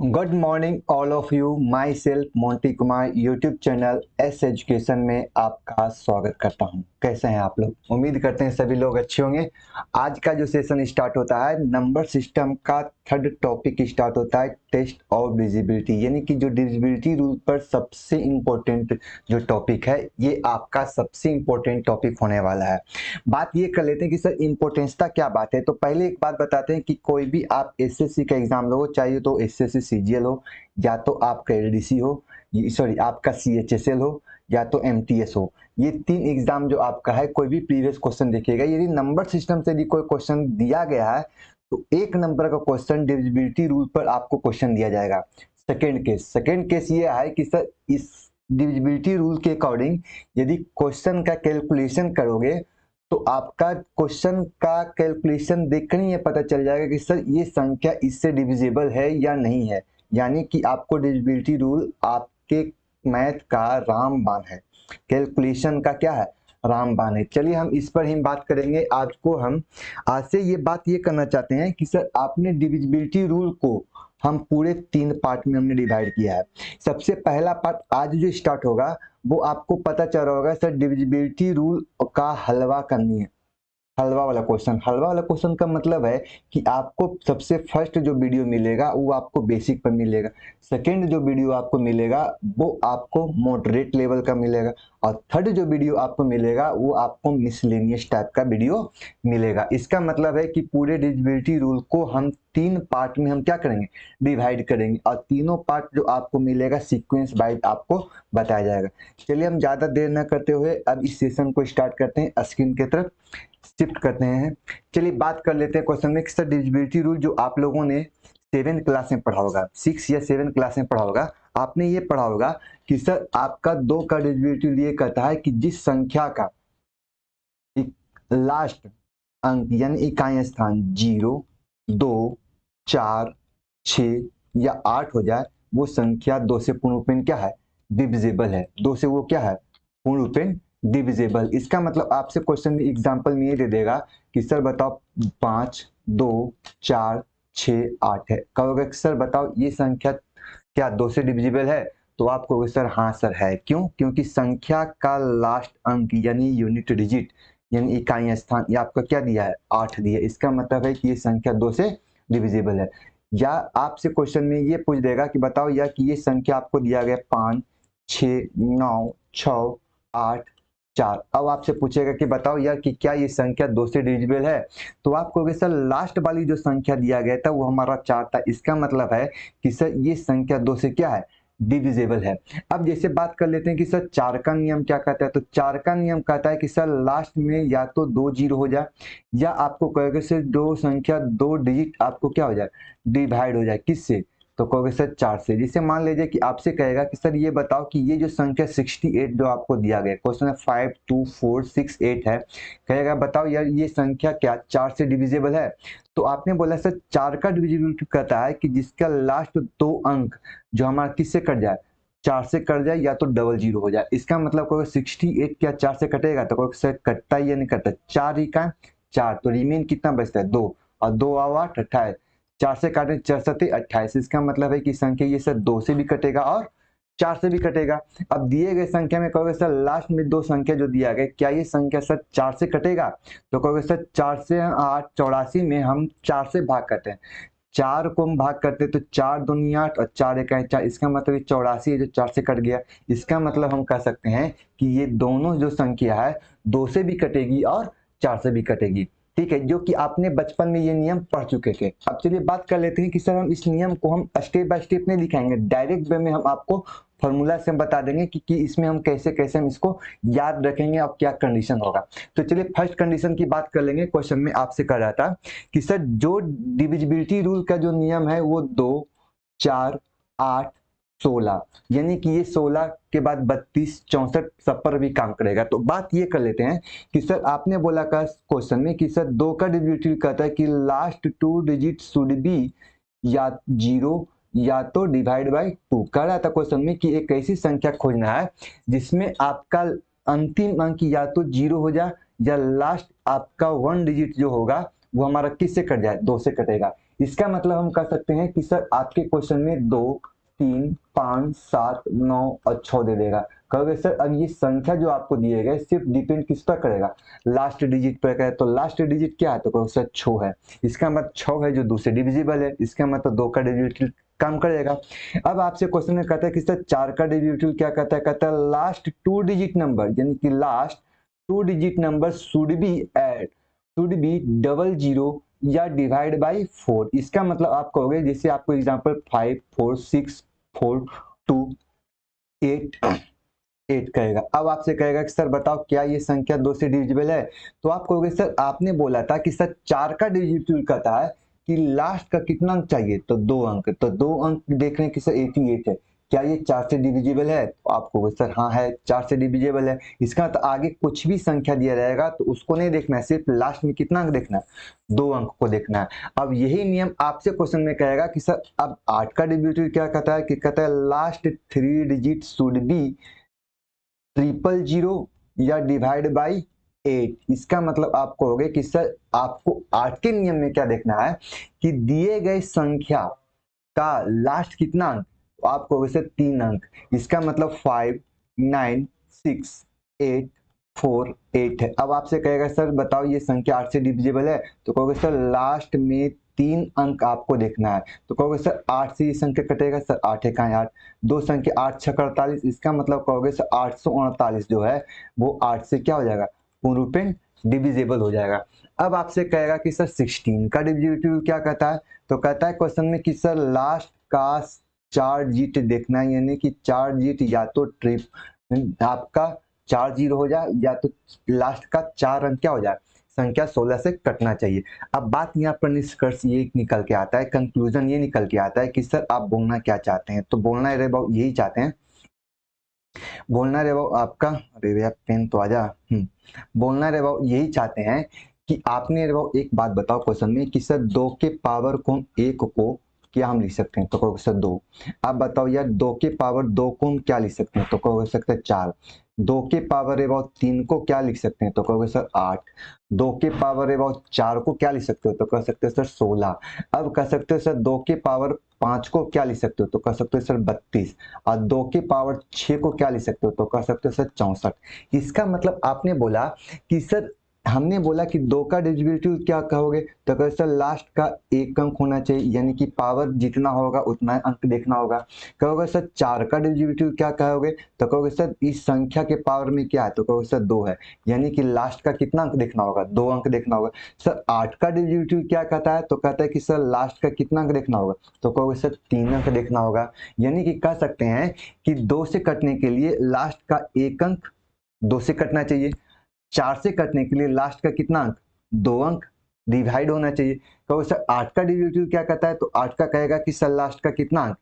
Good morning all of you. My self Monty Kumar YouTube channel S education में आपका स्वागत करता हूं। कैसे हैं आप लोग? उम्मीद करते हैं सभी लोग अच्छे होंगे। आज का जो सेशन स्टार्ट होता है, नंबर सिस्टम का थर्ड टॉपिक स्टार्ट होता है, टेस्ट ऑफ डिविजिबिलिटी, यानी कि जो डिविजिबिलिटी रूल पर सबसे इम्पोर्टेंट जो टॉपिक है, ये आपका सबसे इम्पोर्टेंट टॉपिक होने वाला है। बात ये कर लेते हैं कि सर इम्पोर्टेंसता क्या बात है। तो पहले एक बात बताते हैं कि कोई भी आप एसएससी का एग्जाम लो, चाहिए तो एसएससी सीजीएल हो, या तो आपका एलडीसी हो, सॉरी आपका सीएचएसएल हो, या तो एमटीएस हो। ये तीन एग्जाम जो आपका है, कोई भी प्रीवियस क्वेश्चन देखिएगा, यदि नंबर सिस्टम से भी कोई क्वेश्चन दिया गया है तो एक नंबर का क्वेश्चन डिविजिबिलिटी रूल पर आपको क्वेश्चन दिया जाएगा। सेकेंड केस ये है कि सर इस डिविजिबिलिटी रूल के अकॉर्डिंग यदि क्वेश्चन का कैलकुलेशन करोगे तो आपका क्वेश्चन का कैलकुलेशन देखकर ही ये पता चल जाएगा कि सर ये संख्या इससे डिविजिबल है या नहीं है। यानी कि आपको डिविजिबिलिटी रूल आपके मैथ का रामबाण है, कैलकुलेशन का क्या है, रामबाण है। चलिए हम इस पर ही बात करेंगे। आज से ये बात ये करना चाहते हैं कि सर आपने डिविजिबिलिटी रूल को हम पूरे तीन पार्ट में हमने डिवाइड किया है। सबसे पहला पार्ट आज जो स्टार्ट होगा वो आपको पता चल रहा होगा सर डिविजिबिलिटी रूल का हलवा करनी है। हलवा वाला क्वेश्चन का मतलब है कि आपको सबसे फर्स्ट जो वीडियो मिलेगा वो आपको बेसिक पर मिलेगा, सेकंड जो वीडियो आपको मिलेगा वो आपको मॉडरेट लेवल का मिलेगा, और थर्ड जो वीडियो आपको मिलेगा वो आपको मिसलेनियस टाइप का वीडियो मिलेगा। इसका मतलब है कि पूरे डिविजिबिलिटी रूल को हम तीन पार्ट में हम क्या करेंगे, डिवाइड करेंगे, और तीनों पार्ट जो आपको मिलेगा सीक्वेंस वाइज आपको बताया जाएगा। चलिए हम ज्यादा देर न करते हुए अब इस सेशन को स्टार्ट करते हैं, स्क्रीन की तरफ शिफ्ट करते हैं। चलिए बात कर लेते हैं क्वेश्चन में। सर डिविजिबिलिटी रूल जो आप लोगों ने 7 क्लास में पढ़ा होगा, 6 या 7 क्लास में पढ़ा होगा, आपने ये पढ़ा होगा कि सर आपका दो का डिविजिबिलिटी रूल ये कहता है कि जिस संख्या का लास्ट अंक यानी इकाई स्थान 0, 2, 4, 6 या 8 हो जाए वो संख्या 2 से पूर्ण रूपेण क्या है, डिविजिबल है। 2 से वो क्या है, पूर्ण रूपेण डिविजिबल। इसका मतलब आपसे क्वेश्चन में एग्जांपल में ये दे देगा कि सर बताओ 5, 2, 4, 6, 8 है। कहोगे सर बताओ ये संख्या क्या 2 से डिविजिबल है? तो आप कहोगे सर हाँ सर है। क्यों? क्योंकि संख्या का लास्ट अंक यानी यूनिट डिजिट यानी इकाई स्थान ये आपका क्या दिया है, 8 दिया। इसका मतलब है कि ये संख्या 2 से डिविजिबल है। या आपसे क्वेश्चन में ये पूछ देगा कि बताओ या कि ये संख्या आपको दिया गया 5, 6, 9, 6, 8, 4। अब आपसे पूछेगा कि बताओ यार कि क्या ये संख्या 2 से डिविजिबल है? तो आप कहोगे सर लास्ट वाली जो संख्या दिया गया था वो हमारा 4 था। इसका मतलब है कि सर ये संख्या 2 से क्या है, डिविजिबल है। अब जैसे बात कर लेते हैं कि सर 4 का नियम क्या कहता है। तो 4 का नियम कहता है कि सर लास्ट में या तो 2 जीरो हो जाए, या आपको कहोगे सर दो संख्या 2 डिजिट आपको क्या हो जाए, डिवाइड हो जाए। किससे? तो कहोगे सर 4 से। जिसे मान लीजिए कि आपसे कहेगा कि सर ये बताओ कि ये जो संख्या 68 जो आपको दिया गया, क्वेश्चन है 5, 2, 4, 6, 8 है, कहेगा बताओ यार ये संख्या क्या 4 से डिविजिबल है? तो आपने बोला सर 4 का डिविजिबिलिटी कहता है कि जिसका लास्ट 2 अंक जो हमारा किससे कट जाए, 4 से कट जाए, या तो डबल जीरो हो जाए। इसका मतलब कोई 68 क्या 4 से कटेगा? तो कोई सर कटता ही या नहीं कटता, 4 ही का 4, तो रिमेन कितना बचता है 2, और 2 और 8 28, 4 से काटे 4 सते 28। इसका मतलब है कि संख्या ये सर 2 से भी कटेगा और 4 से भी कटेगा। अब दिए गए संख्या में कहोगे सर लास्ट में 2 संख्या जो दिया गया क्या ये संख्या सर 4 से कटेगा? तो कहोगे सर 4 से 8 84 में हम 4 से भाग करते हैं, 4 को हम भाग करते हैं तो 4 दूनी 8 और 4 इकाई 4। इसका मतलब ये 84 है जो 4 से कट गया। इसका मतलब हम कह सकते हैं कि ये दोनों जो संख्या है 2 से भी कटेगी और 4 से भी कटेगी। ठीक है, जो कि आपने बचपन में ये नियम पढ़ चुके थे। अब चलिए बात कर लेते हैं कि सर हम इस नियम को हम स्टेप बाय स्टेप नहीं दिखाएंगे, डायरेक्ट वे में हम आपको फॉर्मूला से हम बता देंगे कि इसमें हम कैसे हम इसको याद रखेंगे और क्या कंडीशन होगा। तो चलिए फर्स्ट कंडीशन की बात कर लेंगे। क्वेश्चन में आपसे कह रहा था कि सर जो डिविजिबिलिटी रूल का जो नियम है वो 2, 4, 8, 16, यानी कि ये 16 के बाद 32, 64 सब पर भी काम करेगा। तो बात ये कर लेते हैं कि सर आपने बोला का क्वेश्चन में कि सर 2 का डिविजिबिलिटी कहता है कि लास्ट 2 डिजिट शुड बी या 0 या तो डिवाइड बाय 2। कह रहा था क्वेश्चन में कि एक ऐसी संख्या खोजना है जिसमें आपका अंतिम अंक या तो 0 हो जाए या लास्ट आपका 1 डिजिट जो होगा वो हमारा किससे कट जाए, 2 से कटेगा। इसका मतलब हम कह सकते हैं कि सर आपके क्वेश्चन में 2, 3, 5, 7, 9 और 6 दे देगा। कहोगे सर अब ये संख्या जो आपको दिए गए सिर्फ डिपेंड किस पर करेगा, लास्ट डिजिट पर करेगा। तो लास्ट डिजिट क्या है, तो कहोगे सर 6 है। इसका मतलब 6 है जो 2 से डिविजिबल है, इसका मतलब 2 का डेरिवेटिव काम करेगा। अब आपसे क्वेश्चन में कहता है कि सर 4 का डेरिवेटिव क्या कहता है लास्ट 2 डिजिट नंबर, यानी कि last 2 digit number should be double zero या डिवाइड बाई 4। इसका मतलब आप कहोगे, जैसे आपको एग्जांपल 5, 4, 6, 4, 2, 8 कहेगा। अब आपसे कहेगा कि सर बताओ क्या ये संख्या 2 से डिविजिबल है, तो आप कहोगे सर आपने बोला था कि सर 4 का डिविजिबल कहता है कि लास्ट का कितना अंक चाहिए, तो 2 अंक। तो 2 अंक देख रहे हैं कि सर 88 है, क्या ये 4 से डिविजिबल है, तो आप कहोगे सर हाँ है, 4 से डिविजिबल है। इसका तो आगे कुछ भी संख्या दिया रहेगा तो उसको नहीं देखना है, सिर्फ लास्ट में कितना अंक देखना है, 2 अंक को देखना है। अब यही नियम आपसे क्वेश्चन में कहेगा कि सर अब 8 का डिविजिबल क्या कहता है, कि कहता है लास्ट 3 डिजिट शुड बी 000 या डिवाइड बाई 8। इसका मतलब आप कहोगे कि सर आपको 8 के नियम में क्या देखना है कि दिए गए संख्या का लास्ट कितना अंक, तो आप कहोगे सर 3 अंक। इसका मतलब 5, 9, 6, 8, 4, 8 है। अब आपसे कहेगा सर बताओ ये संख्या 8 से डिविजिबल है, तो कहोगे सर लास्ट में 3 अंक आपको देखना है। तो कहोगे सर 8 से ये संख्या कटेगा, सर 8 है कहाँ 8, 2 संख्या 8 6 48। इसका मतलब कहोगे सर 848 जो है वो 8 से क्या हो जाएगा, पूर्ण रूपेण डिविजिबल हो जाएगा। अब आपसे कहेगा कि सर 16 का डिविजिबिलिटी क्या कहता है, तो कहता है क्वेश्चन में कि सर लास्ट का 4 डिजिट देखना है, यानी कि 4 डिजिट या तो ट्रिप आपका 4 जीरो हो जाए या तो लास्ट का 4 अंक क्या हो जाए, संख्या 16 से कटना चाहिए। अब बात यहाँ पर निष्कर्ष ये निकल के आता है, कंक्लूजन ये निकल के आता है कि सर आप बोलना क्या चाहते हैं, तो बोलना रे बाबू यही चाहते हैं, बोलना रे बाबू आपका, अरे भैया पेन तो आजा, बोलना रे बाबू यही चाहते हैं कि आपने रे बाबू एक बात बताओ क्वेश्चन में कि सर 2 के पावर को 1 को क्या हम लिख सकते हैं, तो कहोगे सर 2। आप बताओ यार 2 के पावर 2 को हम क्या लिख सकते हैं, तो कहोगे सकते हैं 4। 2 के पावर अबाउट 3 को क्या लिख सकते हैं, तो कहोगे सर 8। 2 के पावर अबाउट 4 को क्या लिख सकते हो, तो कह सकते हो सर 16। अब कह सकते हो सर 2 के पावर 5 को क्या लिख सकते हो, तो कह सकते हो सर 32। और 2 के पावर 6 को क्या लिख सकते हो, तो कह सकते हो सर 64। इसका मतलब आपने बोला कि सर हमने बोला कि 2 का डिविजिबिलिटी क्या कहोगे, तो कहोगे सर लास्ट का 1 अंक होना चाहिए, यानी कि पावर जितना होगा उतना अंक देखना होगा। कहोगे सर 4 का डिविजिबिलिटी क्या कहोगे, तो कहोगे सर इस संख्या के पावर में क्या है, तो कहोगे सर 2 है, यानी कि लास्ट का कितना अंक देखना होगा, 2 अंक देखना होगा। सर 8 का डिविजिबिलिटी क्या कहता है, तो कहता है कि सर लास्ट का कितना अंक देखना होगा, तो कहोगे सर 3 अंक देखना होगा। यानी कि कह सकते हैं कि 2 से कटने के लिए लास्ट का 1 अंक 2 से कटना चाहिए, 4 से कटने के लिए लास्ट का कितना अंक, 2 अंक डिवाइड होना चाहिए। कहोगे सर 8 का डिविजिबिलिटी क्या कहता है, तो 8 का कहेगा कि सर लास्ट का कितना अंक,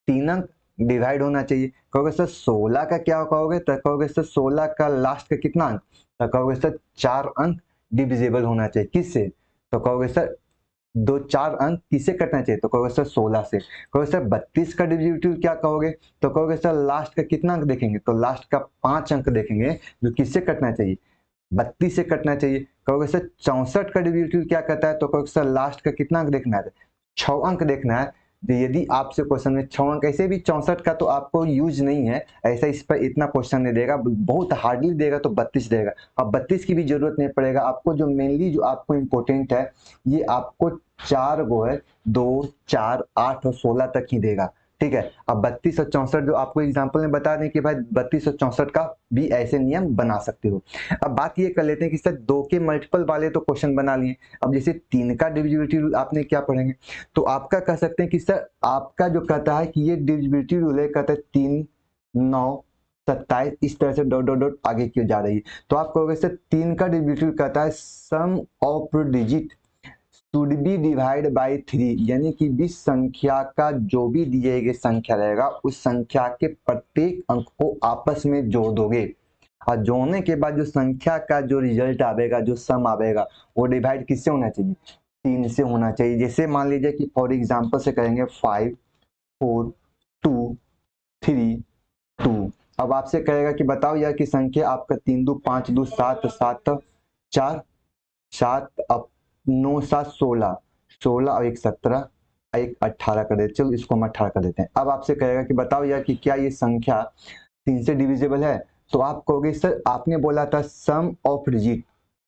3 अंक डिवाइड होना चाहिए। कहोगे सर 16 का क्या कहोगे, तो कहोगे सर 16 का लास्ट का कितना अंक, तो कहोगे सर 4 अंक डिविजिबल होना चाहिए, किससे, तो कहोगे सर 4 अंक किससे कटना चाहिए, तो कहोगे सर 16 से। कहोगे सर 32 का डिविजिबिलिटी क्या कहोगे, तो कहोगे सर लास्ट का कितना अंक देखेंगे, तो लास्ट का 5 अंक देखेंगे जो किससे कटना चाहिए, 32 से कटना चाहिए। कहोगे सर 64 का डिविजिबिलिटी क्या कहता है, तो कहोगे सर लास्ट का कितना अंक देखना है, 6 अंक देखना है। तो यदि आपसे क्वेश्चन में 6 अंक, ऐसे भी 64 का तो आपको यूज नहीं है, ऐसा इस पर इतना क्वेश्चन नहीं देगा, बहुत हार्डली देगा तो 32 देगा। अब 32 की भी जरूरत नहीं पड़ेगा आपको, जो मेनली जो आपको इम्पोर्टेंट है ये आपको 4 गो है, 2, 4, 8 और 16 तक ही देगा, ठीक है। अब 32 और 64 जो आपको एग्जाम्पल में बता दें कि भाई 32 और 64 का भी ऐसे नियम बना सकते हो। अब बात ये कर लेते हैं कि सर 2 के मल्टीपल वाले तो क्वेश्चन बना लिए, अब जैसे 3 का डिविजिबिलिटी रूल आपने क्या पढ़ेंगे, तो आपका कह सकते हैं कि सर आपका जो कहता है कि ये डिविजिबिलिटी रूल है, कहता है 3, 9, 27 इस तरह से डॉट डॉट डॉट आगे क्यों जा रही है, तो आप कहोगे सर 3 का डिविजिबिलिटी कहता है sum of digit should be divide by 3, यानी कि जिस संख्या का जो भी दिए गए संख्या रहेगा उस संख्या के प्रत्येक अंक को आपस में जोड़ दोगे, और जोड़ने के बाद जो संख्या का जो रिजल्ट आवेगा, जो सम आवेगा, वो डिवाइड किससे होना चाहिए, 3 से होना चाहिए। जैसे मान लीजिए कि फॉर एग्जांपल से करेंगे 5, 4, 2, 3, 2। अब आपसे कहेगा कि बताओ यार कि संख्या आपका 3 2 5 2 7 7 4 7 अब 9 7 16, 16 और एक 17, एक 18 कर देते, चलो इसको हम 18 कर देते हैं। अब आपसे कहेगा कि बताओ यार कि क्या ये संख्या 3 से डिविजिबल है? तो आप कहोगे सर आपने बोला था sum of digit,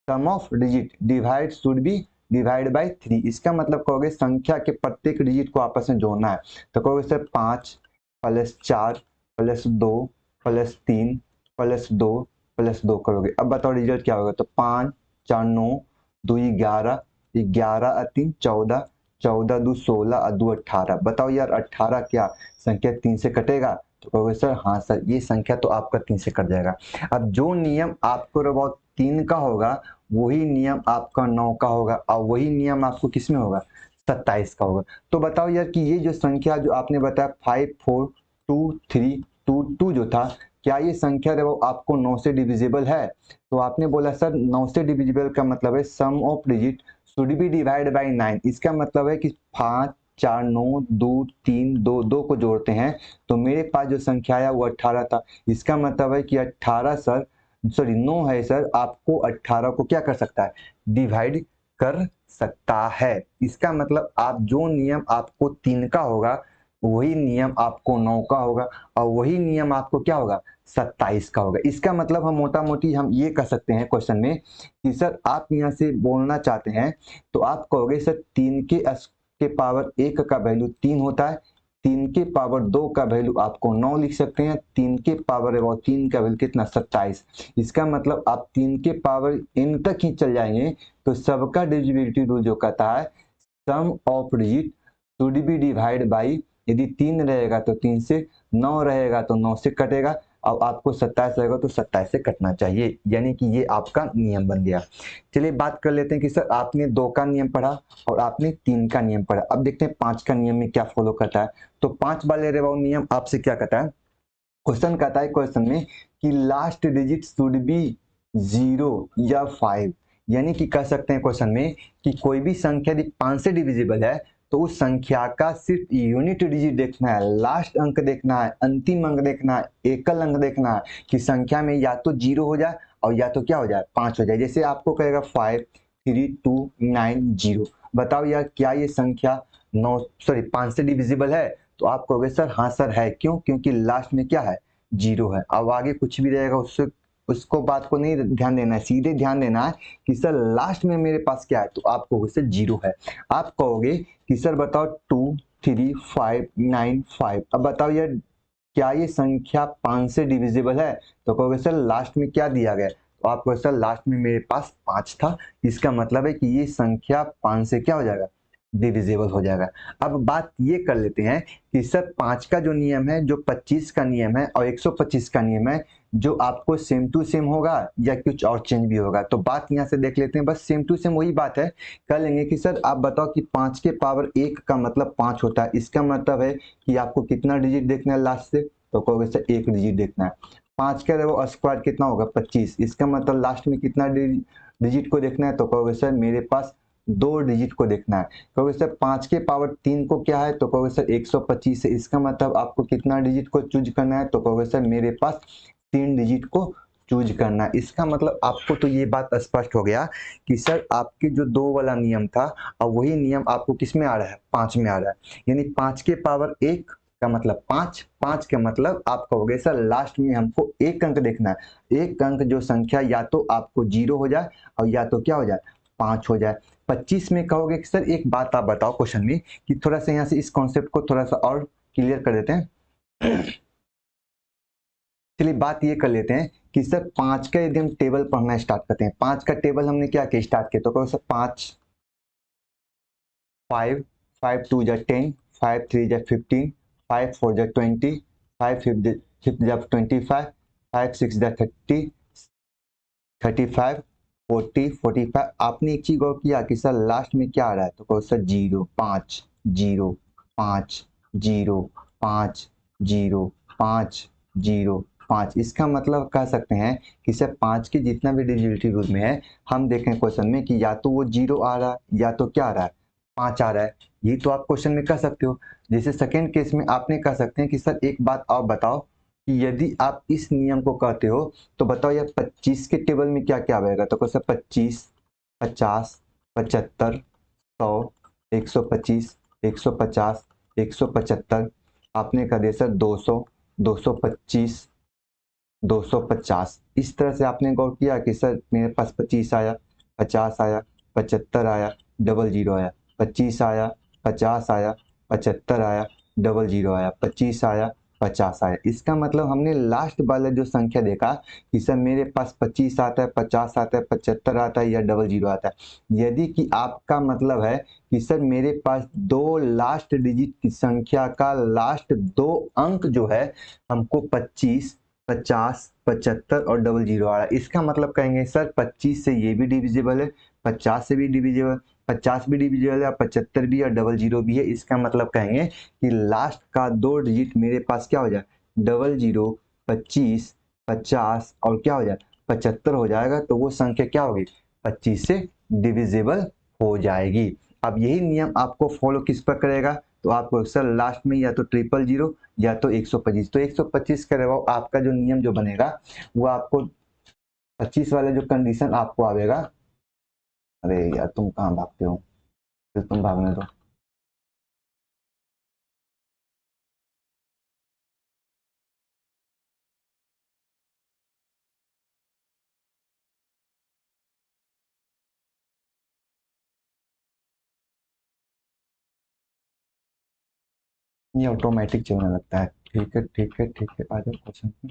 sum of digit divide should be divide by 3। इसका मतलब कहोगे संख्या के प्रत्येक डिजिट को आपस में जोड़ना है। तो कहोगे sir 5 plus 4 plus 2 plus 3 plus 2 plus 2 करोगे। अब बताओ रिजल्ट क्या होगा? तो 5 4 9 2 11, 11 और 3 14, 14 2 16 और 2 18। बताओ यार 18 क्या संख्या 3 से कटेगा? तो कहोगे सर हाँ सर ये संख्या तो आपका 3 से कट जाएगा। अब जो नियम आपको रबाउट 3 का होगा वही नियम आपका 9 का होगा और वही नियम आपको किस में होगा? 27 का होगा। तो बताओ यार कि ये जो संख्या जो आपने बताया 5 4 2 3 2 2 जो था, क्या ये संख्या रबाउट आपको 9 से डिविजिबल है? तो आपने बोला सर 9 से डिविजिबल का मतलब है sum of digit should be divide by 9। इसका मतलब है कि 5 4 9 2 3 2 2 को जोड़ते हैं तो मेरे पास जो संख्या आया वो 18 था। इसका मतलब है कि 18 सर सॉरी 9 है सर, आपको 18 को क्या कर सकता है? डिवाइड कर सकता है। इसका मतलब आप जो नियम आपको 3 का होगा वही नियम आपको 9 का होगा और वही नियम आपको क्या होगा? 27 का होगा। इसका मतलब हम मोटा मोटी हम ये कह सकते हैं क्वेश्चन में कि सर आप यहाँ से बोलना चाहते हैं तो आप कहोगे सर 3 के पावर 1 का वैल्यू 3 होता है, 3 के पावर 2 का वैल्यू आपको 9 लिख सकते हैं, 3 के पावर 3 का वैल्यू कितना? 27। इसका मतलब आप 3 के पावर n तक ही चल जाएंगे तो सबका डिविजिबिलिटी रूल जो कहता है sum of digit should be divide by, यदि 3 रहेगा तो 3 से, 9 रहेगा तो 9 से कटेगा और आपको 27 रहेगा तो 27 से कटना चाहिए, यानी कि ये आपका नियम बन गया। चलिए बात कर लेते हैं कि सर आपने 2 का नियम पढ़ा और आपने 3 का नियम पढ़ा। अब देखते हैं 5 का नियम में क्या फॉलो करता है। तो 5 वाले रेबाउ नियम आपसे क्या कहता है? क्वेश्चन कहता है क्वेश्चन में कि लास्ट डिजिट शुड बी 0 या 5, यानी कि कह सकते हैं क्वेश्चन में कि कोई भी संख्या यदि 5 से डिविजिबल है तो उस संख्या का सिर्फ यूनिट डिजिट देखना है, लास्ट अंक देखना है, अंतिम अंक देखना है, एकल अंक देखना है कि संख्या में या तो 0 हो जाए और या तो क्या हो जाए? 5 हो जाए। जैसे आपको कहेगा 5 3 2 9 0। बताओ यार क्या ये संख्या 5 से डिविजिबल है? तो आप कहोगे सर हाँ सर है। क्यों? क्योंकि लास्ट में क्या है? 0 है। अब आगे कुछ भी रहेगा उससे उसको बात को नहीं ध्यान देना है, सीधे ध्यान देना है कि सर लास्ट में मेरे पास क्या है? तो आप कहोगे सर 0 है। आप कहोगे कि सर बताओ 2 3 5 9 5। अब बताओ यार क्या ये संख्या 5 से डिविजिबल है? तो कहोगे सर लास्ट में क्या दिया गया? तो आप कहोगे सर लास्ट में मेरे पास 5 था। इसका मतलब है कि ये संख्या 5 से क्या हो जाएगा? डिविजिबल हो जाएगा। अब बात ये कर लेते हैं कि सर 5 का जो नियम है, जो 25 का नियम है और 125 का नियम है, जो आपको सेम टू सेम होगा या कुछ और चेंज भी होगा? तो बात यहाँ से देख लेते हैं, बस सेम टू सेम वही बात है। कर लेंगे कि सर आप बताओ कि 5 के पावर 1 का मतलब 5 होता है। इसका मतलब है कि आपको कितना डिजिट देखना है लास्ट से? तो कहोगे सर 1 डिजिट देखना है। 5 का वो स्क्वायर कितना होगा? 25। इसका मतलब लास्ट में कितना डिजिट को देखना है? तो कहोगे सर मेरे पास 2 डिजिट को देखना है। कहोगे सर 5 के पावर 3 को क्या है? तो कहोगे सर 125 है। इसका मतलब आपको कितना डिजिट को चूज करना है? तो कहोगे सर मेरे पास 3 डिजिट को चूज करना है। इसका मतलब आपको तो ये बात स्पष्ट हो गया कि सर आपके जो 2 वाला नियम था और वही नियम आपको किस में आ रहा है? 5 में आ रहा है। यानी 5 के पावर 1 का मतलब 5, 5 का मतलब आप कहोगे सर लास्ट में हमको एक अंक देखना है। एक अंक जो संख्या या तो आपको 0 हो जाए और या तो क्या हो जाए? 5 हो जाए। 25 में कहोगे कि सर एक बात आप बताओ क्वेश्चन में कि थोड़ा सा यहाँ से इस कॉन्सेप्ट को थोड़ा सा और क्लियर कर देते हैं। चलिए बात ये कर लेते हैं कि सर 5 का यदि हम टेबल पढ़ना स्टार्ट करते हैं, 5 का टेबल हमने क्या किया स्टार्ट किया? तो कहो सर 5 5 5 2 जा 10, 5 3 जा 15, 5 4 जा 20, 5 5 जा 25, 5 6 जा 30, 35 40 45। आपने एक चीज गौर किया कि सर लास्ट में क्या आ रहा है? तो कहो सर 0 5 0 5 0 5 0 5 0 5। इसका मतलब कह सकते हैं कि सर 5 के जितना भी डिजिटल रूप में है, हम देखें क्वेश्चन में कि या तो वो 0 आ रहा है या तो क्या आ रहा है? 5 आ रहा है। ये तो आप क्वेश्चन में कह सकते हो। जैसे सेकेंड केस में आपने कह सकते हैं कि सर एक बात और बताओ कि यदि आप इस नियम को कहते हो तो बताओ यार 25 के टेबल में क्या क्या आएगा? तो कहो सर 25 50 75 100 125, 150, 175, आपने कर दिया सर 200, 225, 250। इस तरह से आपने गौर किया कि सर मेरे पास 25 आया, 50 आया, 75 आया, डबल जीरो आया, 25 आया, 50 आया, 75 आया, डबल जीरो आया, 25 आया, 50 आया। इसका मतलब हमने लास्ट वाला जो संख्या देखा कि सर मेरे पास 25 आता है, 50 आता है, 75 आता है या डबल जीरो आता है। यदि कि आपका मतलब है कि सर मेरे पास दो लास्ट डिजिट की संख्या का लास्ट दो अंक जो है हमको 25, 50, 75 और डबल जीरो आ रहा है, इसका मतलब कहेंगे सर 25 से ये भी डिविजिबल है, 50 से भी डिविजिबल, 50 भी डिविजिबल है, 75 भी और डबल जीरो भी है। इसका मतलब कहेंगे कि लास्ट का दो डिजिट मेरे पास क्या हो जाए, डबल जीरो, 25, 50 और क्या हो जाए 75 हो जाएगा। तो वो संख्या क्या होगी, 25 से डिविजिबल हो जाएगी। अब यही नियम आपको फॉलो किस पर करेगा, तो आपको सर लास्ट में या तो ट्रिपल जीरो या तो 125, तो 125 का रहो आपका जो नियम जो बनेगा वो आपको 25 वाले जो कंडीशन आपको आवेगा। अरे यार तुम कहाँ भागते हो, फिर तुम भागने दो। ये ऑटोमेटिक चलने लगता है। ठीक है ठीक है ठीक है, आ जाओ क्वेश्चन पे।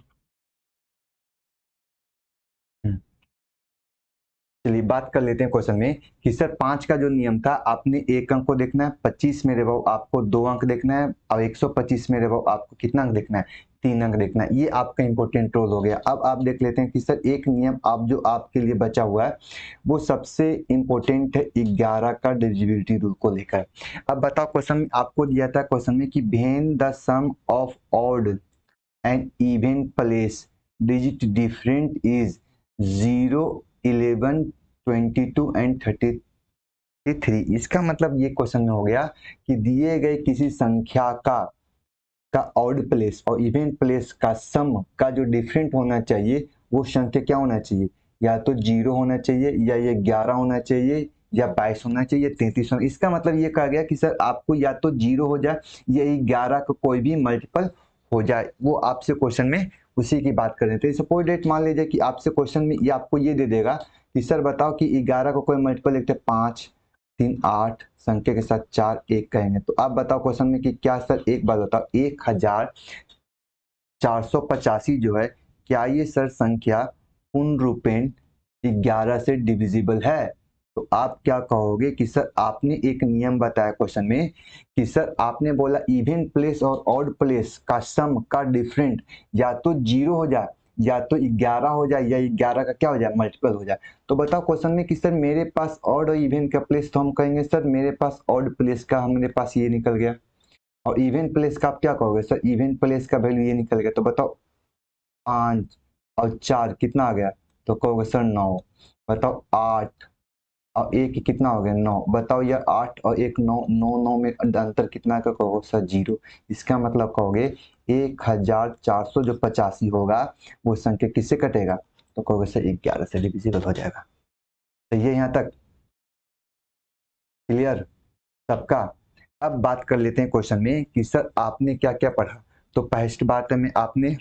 चलिए बात कर लेते हैं क्वेश्चन में कि सर 5 का जो नियम था, आपने एक अंक को देखना है, 25 मेरे भाव आपको दो अंक देखना है और 125 मेरे भाव आपको कितना अंक देखना है, तीन अंक देखना है। ये आपका इंपॉर्टेंट रोल हो गया। अब आप देख लेते हैं कि सर एक नियम आप जो आपके लिए बचा हुआ है वो सबसे इंपॉर्टेंट है 11 का डिविजिबिलिटी रूल को लेकर। अब बताओ क्वेश्चन में आपको दिया था क्वेश्चन में कि when the sum of odd and even place digit different is 0, 11, 22 and 33। इसका मतलब ये क्वेश्चन में हो गया कि दिए गए किसी संख्या का ऑड प्लेस और इवन प्लेस का सम का जो डिफरेंट होना चाहिए वो संख्या क्या होना चाहिए, या तो 0 होना चाहिए या ये 11 होना चाहिए या 22 होना चाहिए, 33 होना। इसका मतलब ये कहा गया कि सर आपको या तो 0 हो जाए या 11 का कोई भी मल्टीपल हो जाए। वो आपसे क्वेश्चन में उसी की बात कर रहे थे। सपोज डेट मान लीजिए कि आपसे क्वेश्चन में ये आपको ये दे देगा कि सर बताओ कि 11 को कोई मल्टीपल लिखते 5, 3, 8 संख्या के साथ 4, 1 कहेंगे। तो आप बताओ क्वेश्चन में कि क्या सर, एक बात बताओ, 1485 जो है क्या ये सर संख्या पूर्ण रूपेण 11 से डिविजिबल है। तो आप क्या कहोगे कि सर आपने एक नियम बताया क्वेश्चन में कि सर आपने बोला इवन प्लेस और ऑड प्लेस का सम का डिफरेंट या तो 0 हो जाए या तो 11 हो जाए या 11 का क्या हो जाए मल्टीपल हो जाए। तो बताओ क्वेश्चन में कि सर मेरे पास ऑड और इवन का प्लेस, तो हम कहेंगे सर मेरे पास ऑड प्लेस का मेरे पास ये निकल गया और इवन प्लेस का आप क्या कहोगे सर, इवन प्लेस का वैल्यू ये निकल गया। तो बताओ 5 और 4 कितना आ गया, तो कहोगे सर 9। बताओ 8 और एक कितना हो गया 9। बताओ यार 8 और एक 9, 9 9 में अंतर कितना का, कहोगे सर 0। इसका मतलब कहोगे 1485 होगा वो संख्या किससे कटेगा, तो कहोगे सर 11 से डिविजिबल हो जाएगा। तो ये यहाँ तक क्लियर सबका। अब बात कर लेते हैं क्वेश्चन में कि सर आपने क्या क्या पढ़ा। तो पहली बात में आपने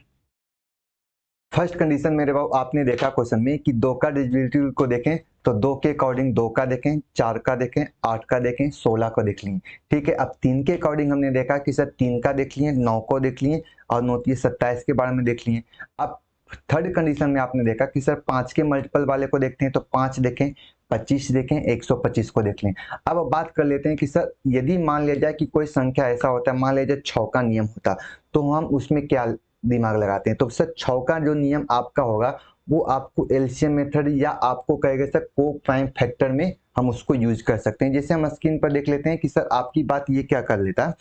फर्स्ट कंडीशन मेरे बाबू आपने देखा क्वेश्चन में कि दो का डिविजिबिलिटी को देखें तो दो के अकॉर्डिंग दो का देखें, चार का देखें, 8 का देखें, 16 को देख लिए। ठीक है, अब तीन के अकॉर्डिंग हमने देखा कि सर 3 का देख लिए, 9 को देख लिए और 9 27 के बारे में देख लिए। अब थर्ड कंडीशन में आपने देखा कि सर 5 के मल्टीपल वाले को देखते हैं तो 5 देखें, 25 देखें, 125 को देख लें। अब बात कर लेते हैं कि सर यदि मान लिया जाए कि कोई संख्या ऐसा होता है, मान लीजिए 6 का नियम होता, तो हम उसमें क्या दिमाग लगाते हैं। तो सर 6 का जो नियम आपका होगा वो आपको एलसीएम मेथड या आपको कहेगा सर को प्राइम फैक्टर में हम उसको यूज कर सकते हैं। जैसे हम स्क्रीन पर देख लेते हैं कि सर आपकी बात ये क्या कर लेता है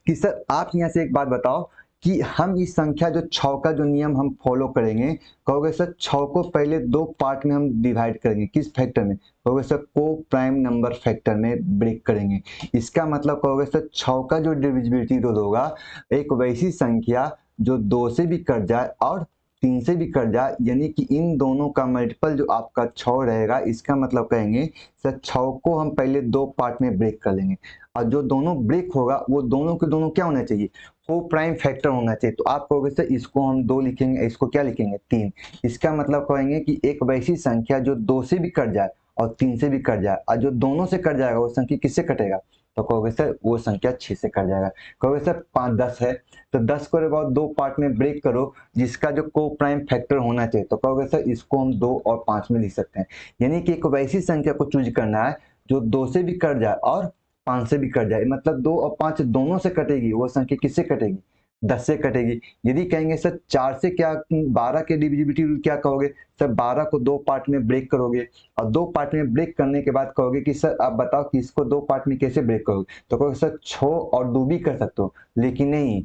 कि सर आप यहाँ से एक बात बताओ कि हम इस संख्या जो 6 का जो नियम हम फॉलो करेंगे, कहोगे सर 6 को पहले दो पार्ट में हम डिवाइड करेंगे, किस फैक्टर में, कहोगे सर को प्राइम नंबर फैक्टर में ब्रेक करेंगे। इसका मतलब कहोगे सर 6 का जो डिविजिबिलिटी रूल होगा, एक वैसी संख्या जो 2 से भी कट जाए और 3 से भी कट जाए, यानी कि इन दोनों का मल्टीपल जो आपका 6 रहेगा, इसका मतलब कहेंगे सर 6 को हम पहले 2 पार्ट में ब्रेक कर लेंगे, और जो दोनों ब्रेक होगा वो दोनों के दोनों क्या होना चाहिए, को प्राइम फैक्टर होना चाहिए। तो आप कहोगे सर इसको हम 2 लिखेंगे, इसको क्या लिखेंगे 3। इसका मतलब कहेंगे कि एक वैसी संख्या जो 2 से भी कट जाए और 3 से भी कट जाए, और जो दोनों से कट जाएगा वो संख्या किससे कटेगा, तो कहोगे सर वो संख्या 6 से कट जाएगा। कहोगे सर 5 10 है, तो 10 को बहुत 2 पार्ट में ब्रेक करो जिसका जो को प्राइम फैक्टर होना चाहिए, तो कहोगे सर इसको हम 2 और 5 में लिख सकते हैं। यानी कि एक वैसी संख्या को चूज करना है जो 2 से भी कट जाए और 5 से भी कट जाए, मतलब 2 और 5 दोनों से कटेगी, वो संख्या किससे कटेगी, 10 से कटेगी। यदि कहेंगे सर 4 से क्या 12 के डिविजिबिलिटी रूल क्या कहोगे, सर 12 को 2 पार्ट में ब्रेक करोगे, और 2 पार्ट में ब्रेक करने के बाद कहोगे कि सर आप बताओ कि इसको 2 पार्ट में कैसे ब्रेक करोगे, तो कहोगे सर 6 और 2 भी कर सकते हो, लेकिन नहीं,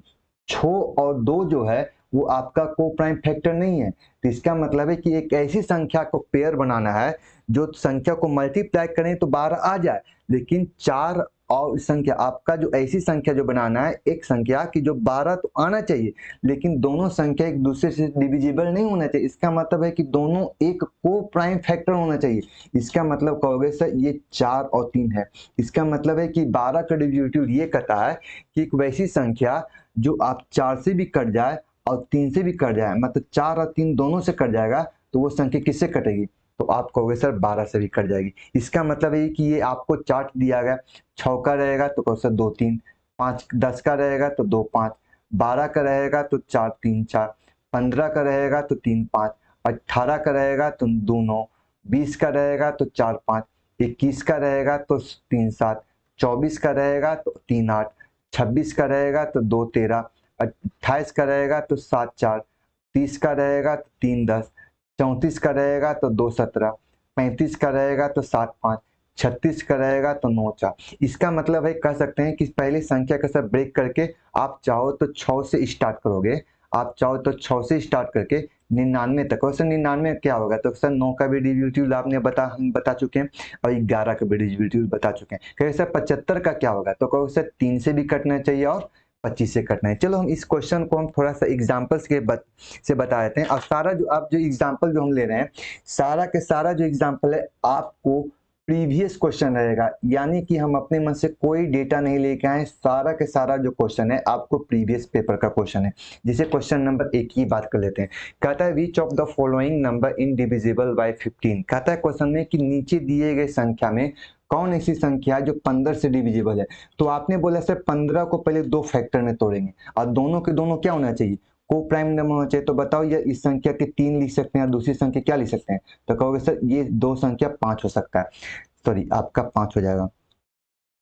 6 और 2 जो है वो आपका को प्राइम फैक्टर नहीं है। तो इसका मतलब है कि एक ऐसी संख्या को पेयर बनाना है जो संख्या को मल्टीप्लाई करें तो 12 आ जाए, लेकिन 4 और संख्या आपका जो ऐसी संख्या जो बनाना है, एक संख्या की जो 12 तो आना चाहिए, लेकिन दोनों संख्या एक दूसरे से डिविजिबल नहीं होना चाहिए। इसका मतलब है कि दोनों एक को प्राइम फैक्टर होना चाहिए। इसका मतलब कहोगे सर ये 4 और 3 है। इसका मतलब है कि 12 का डिविजिबिलिटी ये कहता है कि एक वैसी संख्या जो आप 4 से भी कट जाए और 3 से भी कट जाए, मतलब 4 और 3 दोनों से कट जाएगा, तो वो संख्या किससे कटेगी, तो आप कहोगे सर 12 से भी कट जाएगी। इसका मतलब है कि ये आपको चार्ट दिया गया, 6 का रहेगा तो कहो सर 2 3, 5 10 का रहेगा तो 2 5, 12 का रहेगा तो 4 3 4, 15 का रहेगा तो 3 5, 18 का रहेगा तो 2 9, 20 का रहेगा तो 4 5, 21 का रहेगा तो 3 7, 24 का रहेगा तो 3 8, 26 का रहेगा तो 2 13, 28 का रहेगा तो 7 4, 30 का रहेगा तो 3 10, 34 का रहेगा तो 2 17, 35 का रहेगा तो 7 5, 36 का रहेगा तो 9 4। इसका मतलब है कह सकते हैं कि पहली संख्या का सब ब्रेक करके आप चाहो तो 6 से स्टार्ट करोगे, आप चाहो तो 6 से स्टार्ट करके 99 तक, और सर 99 क्या होगा, तो सर 9 का भी डिविजिबिलिटी आपने हम बता चुके हैं, और 11 का भी डिविजिबिलिटी बता चुके हैं। कहे सर 75 का क्या होगा, तो कहो सर 3 से भी कटना चाहिए और 25 से कटना है। चलो हम इस क्वेश्चन को हम थोड़ा सा एग्जाम्पल्स के से बता देते हैं, और सारा जो आप जो एग्जाम्पल जो हम ले रहे हैं, सारा के सारा जो एग्जाम्पल है आपको प्रीवियस क्वेश्चन रहेगा, यानी कि हम अपने मन से कोई डेटा नहीं लेके आए, सारा के सारा जो क्वेश्चन है आपको प्रीवियस पेपर का क्वेश्चन है। जैसे क्वेश्चन नंबर 1 की बात कर लेते हैं। कहता है which of the following number indivisible by 15। कहता है क्वेश्चन में कि नीचे दिए गए संख्या में कौन ऐसी संख्या है जो 15 से डिविजिबल है। तो आपने बोला सर 15 को पहले 2 फैक्टर में तोड़ेंगे, और दोनों के दोनों क्या होना चाहिए, को प्राइम नंबर होना चाहिए। तो बताओ ये इस संख्या के 3 लिख सकते हैं और दूसरी संख्या क्या लिख सकते हैं, तो कहोगे सर ये 2 संख्या 5 हो सकता है, सॉरी आपका 5 हो जाएगा,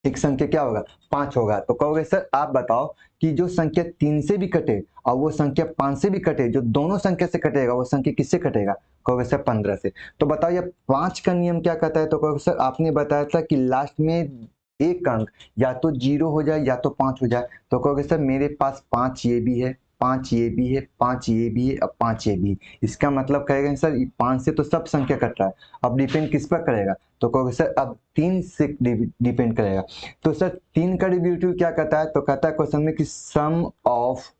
एक संख्या क्या होगा 5 होगा। तो कहोगे सर आप बताओ कि जो संख्या 3 से भी कटे और वो संख्या 5 से भी कटे, जो दोनों संख्या से कटेगा वो संख्या किससे कटेगा, कहोगे सर 15 से। तो बताओ ये 5 का नियम क्या कहता है, तो कहोगे सर आपने बताया था कि लास्ट में एक अंक या तो 0 हो जाए या तो 5 हो जाए। तो कहोगे सर मेरे पास 5 ये भी है, 5 ये भी है, 5 ये भी है और 5 ये भी है। इसका मतलब कहेगा सर 5 से तो सब संख्या कट रहा है, अब डिपेंड किस पर करेगा, तो कहोगे सर अब 3 से डिपेंड करेगा। तो सर 3 का डिविजिबिलिटी क्या कहता है, तो कहता है क्वेश्चन में कि सम ऑफ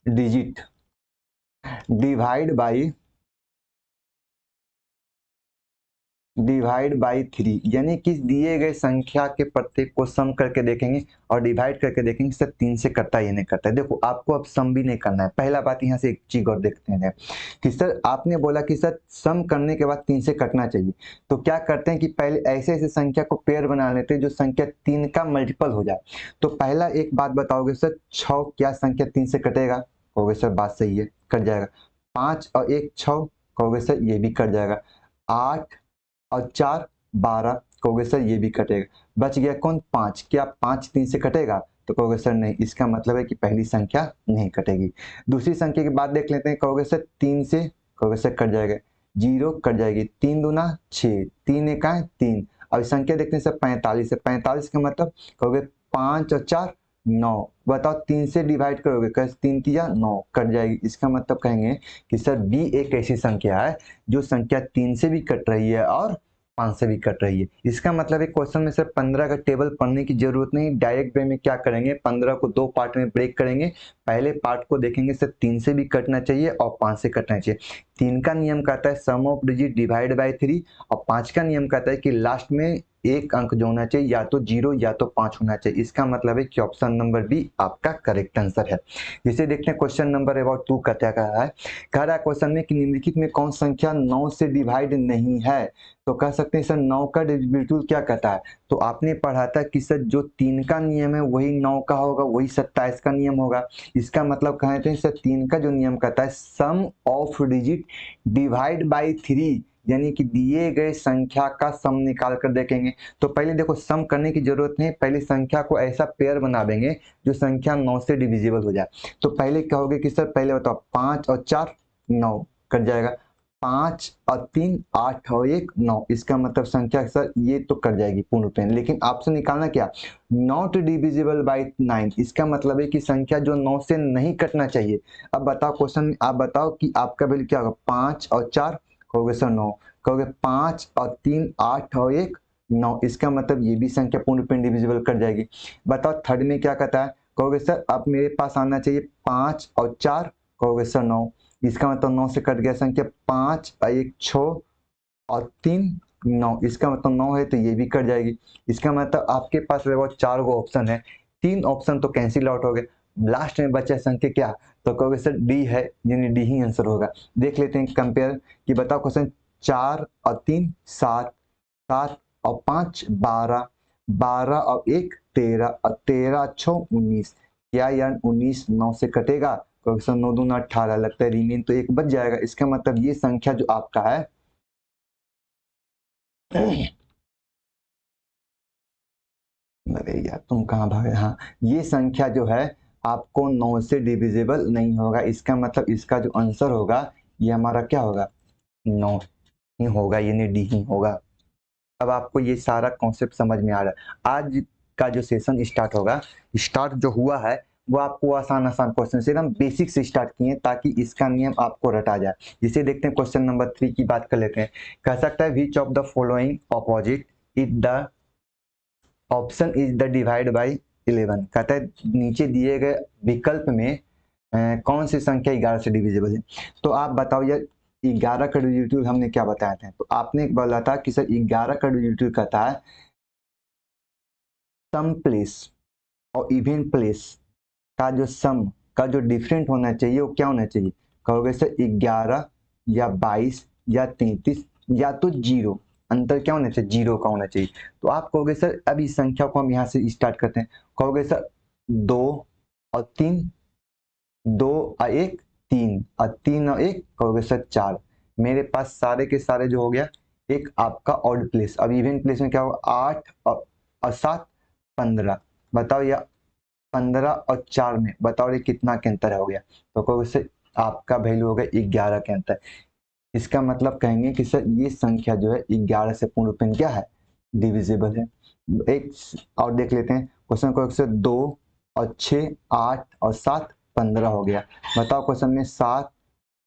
डिजिट डिवाइड बाई 3, यानी कि दिए गए संख्या के प्रत्येक को सम करके देखेंगे और डिवाइड करके देखेंगे सर 3 से कटता है या नहीं कटता है। देखो आपको अब सम भी नहीं करना है। पहला बात यहाँ से एक चीज और देखते हैं कि सर आपने बोला कि सर सम करने के बाद 3 से कटना चाहिए, तो क्या करते हैं कि पहले ऐसे ऐसे संख्या को पेयर बना लेते हैं जो संख्या 3 का मल्टीपल हो जाए। तो पहला एक बात बताओगे सर 6 क्या संख्या 3 से कटेगा, कहोगे सर बात सही है कट जाएगा। 5 और 1 6, कहोगे सर ये भी कट जाएगा। 8 और 4 12, कहोगे सर ये भी कटेगा। बच गया कौन 5, क्या 5 3 से कटेगा, तो कहोगे सर नहीं। इसका मतलब है कि पहली संख्या नहीं कटेगी। दूसरी संख्या की बात देख लेते हैं। कहोगे सर 3 से, कहोगे सर कट जाएगा, 0 कट जाएगी, 3 दूना 6, 3 एक 3। और संख्या देखते हैं सर 45 है, 45 का मतलब कहोगे 5 और 4 9। बताओ 3 से डिवाइड करोगे, कैसे 3 तिया 9 कट जाएगी। इसका मतलब कहेंगे कि सर बी एक ऐसी संख्या है जो संख्या 3 से भी कट रही है और 5 से भी कट रही है। इसका मतलब है क्वेश्चन में सिर्फ 15 का टेबल पढ़ने की जरूरत नहीं, डायरेक्ट वे में क्या करेंगे, 15 को 2 पार्ट में ब्रेक करेंगे। पहले पार्ट को देखेंगे सिर्फ 3 से भी कटना चाहिए और 5 से कटना चाहिए। 3 का नियम कहता है sum of digit divide by 3 और 5 का नियम कहता है कि लास्ट में एक अंक जो होना चाहिए या तो 0 या तो 5 होना चाहिए। इसका मतलब है कि ऑप्शन नंबर बी आपका करेक्ट आंसर है। जिसे देखते हैं क्वेश्चन नंबर अबाउट 2 क्या कह रहा है। कह रहा है क्वेश्चन में कि निम्नलिखित में कौन संख्या 9 से डिवाइड नहीं है। तो कह सकते हैं सर 9 का डिविजिबल क्या कहता है। तो आपने पढ़ा था कि सर जो 3 का नियम है वही 9 का होगा, वही 27 का नियम होगा। इसका मतलब कहते हैं सर 3 का जो नियम कहता है sum of digit divide by 3, यानी कि दिए गए संख्या का सम निकाल कर देखेंगे। तो पहले देखो सम करने की जरूरत नहीं, पहले संख्या को ऐसा पेयर बना देंगे जो संख्या 9 से डिविजिबल हो जाए। तो पहले कहोगे कि सर पहले बताओ 5 और 4 9 कट जाएगा, 5 और 3 8 और 1 9। इसका मतलब संख्या सर ये तो कट जाएगी पूर्ण रूप में, लेकिन आपसे निकालना क्या, नॉट डिविजिबल बाई 9। इसका मतलब है कि संख्या जो 9 से नहीं कटना चाहिए। अब बताओ क्वेश्चन में आप बताओ कि आपका वैल्यू क्या होगा, 5 और 4 कहोगे सर 9, कहोगे 5 और 3 8 और 1 9। इसका मतलब ये भी संख्या पूर्ण रूप में डिविजिबल कर जाएगी। बताओ थर्ड में क्या कहता है, कहोगे सर अब मेरे पास आना चाहिए 5 और 4 कहोगे सर 9। इसका मतलब 9 से कट गया संख्या, 5 और 1 6 और 3 9। इसका मतलब 9 है तो ये भी कट जाएगी। इसका मतलब आपके पास लगभग 4 गो ऑप्शन है, 3 ऑप्शन तो कैंसिल आउट हो गए। लास्ट में बचा संख्या क्या, तो कहोगे सर डी है, यानी डी ही आंसर होगा। देख लेते हैं कंपेयर कि बताओ क्वेश्चन 4 और 3 7, 7 और 5 12, 12 और 1 13 और 13 6 19। क्या यार 19 9 से कटेगा, क्वेश्चन 9 दूना 18, लगता है रिमेन तो एक बच जाएगा। इसका मतलब ये संख्या जो आपका है अरे यार तुम कहाँ भागे, हाँ ये संख्या जो है आपको 9 से डिविजिबल नहीं होगा। इसका मतलब इसका जो आंसर होगा ये हमारा क्या होगा, 9 ही होगा, यानी डी ही होगा। अब आपको ये सारा कॉन्सेप्ट समझ में आ रहा है। आज का जो सेशन स्टार्ट होगा, स्टार्ट जो हुआ है वो आपको आसान आसान क्वेश्चन से एकदम बेसिक से स्टार्ट किए ताकि इसका नियम आपको रटा जाए। जिसे देखते हैं क्वेश्चन नंबर 3 की बात कर लेते हैं। कह सकता है which of the following opposite is the option is the divide by 11। कहता है नीचे दिए गए विकल्प में कौन सी संख्या 11 से डिविजिबल है। तो आप बताओ यार 11 का डिविजिबल हमने क्या बताया था, तो आपने बोला था कि सर 11 का डिविजिबल कहता है सम प्लेस और इवन प्लेस का जो सम का जो डिफरेंट होना चाहिए वो क्या होना चाहिए। कहोगे सर 11 या 22 या 33 या तो 0, अंतर क्या होना चाहिए, 0 का होना चाहिए। तो आप कहोगे सर अब इस संख्या को हम यहाँ से स्टार्ट करते हैं। कहोगे सर 2 और 3, 2 और 1 3 और 3 और 1 कहोगे सर 4। मेरे पास सारे के सारे जो हो गया एक आपका ऑड प्लेस। अब इवन प्लेस में क्या होगा 8 और 7 15। बताओ या 15 और 4 में बताओ ये कितना के अंतर हो गया, तो कहोगे सर आपका वैल्यू हो गया 11 के अंतर। इसका मतलब कहेंगे कि सर ये संख्या जो है 11 से पूर्ण रूप में क्या है, डिविजिबल है। एक और देख लेते हैं क्वेश्चन को, सर 2 और 6 8 और 7 15 हो गया। बताओ क्वेश्चन में 7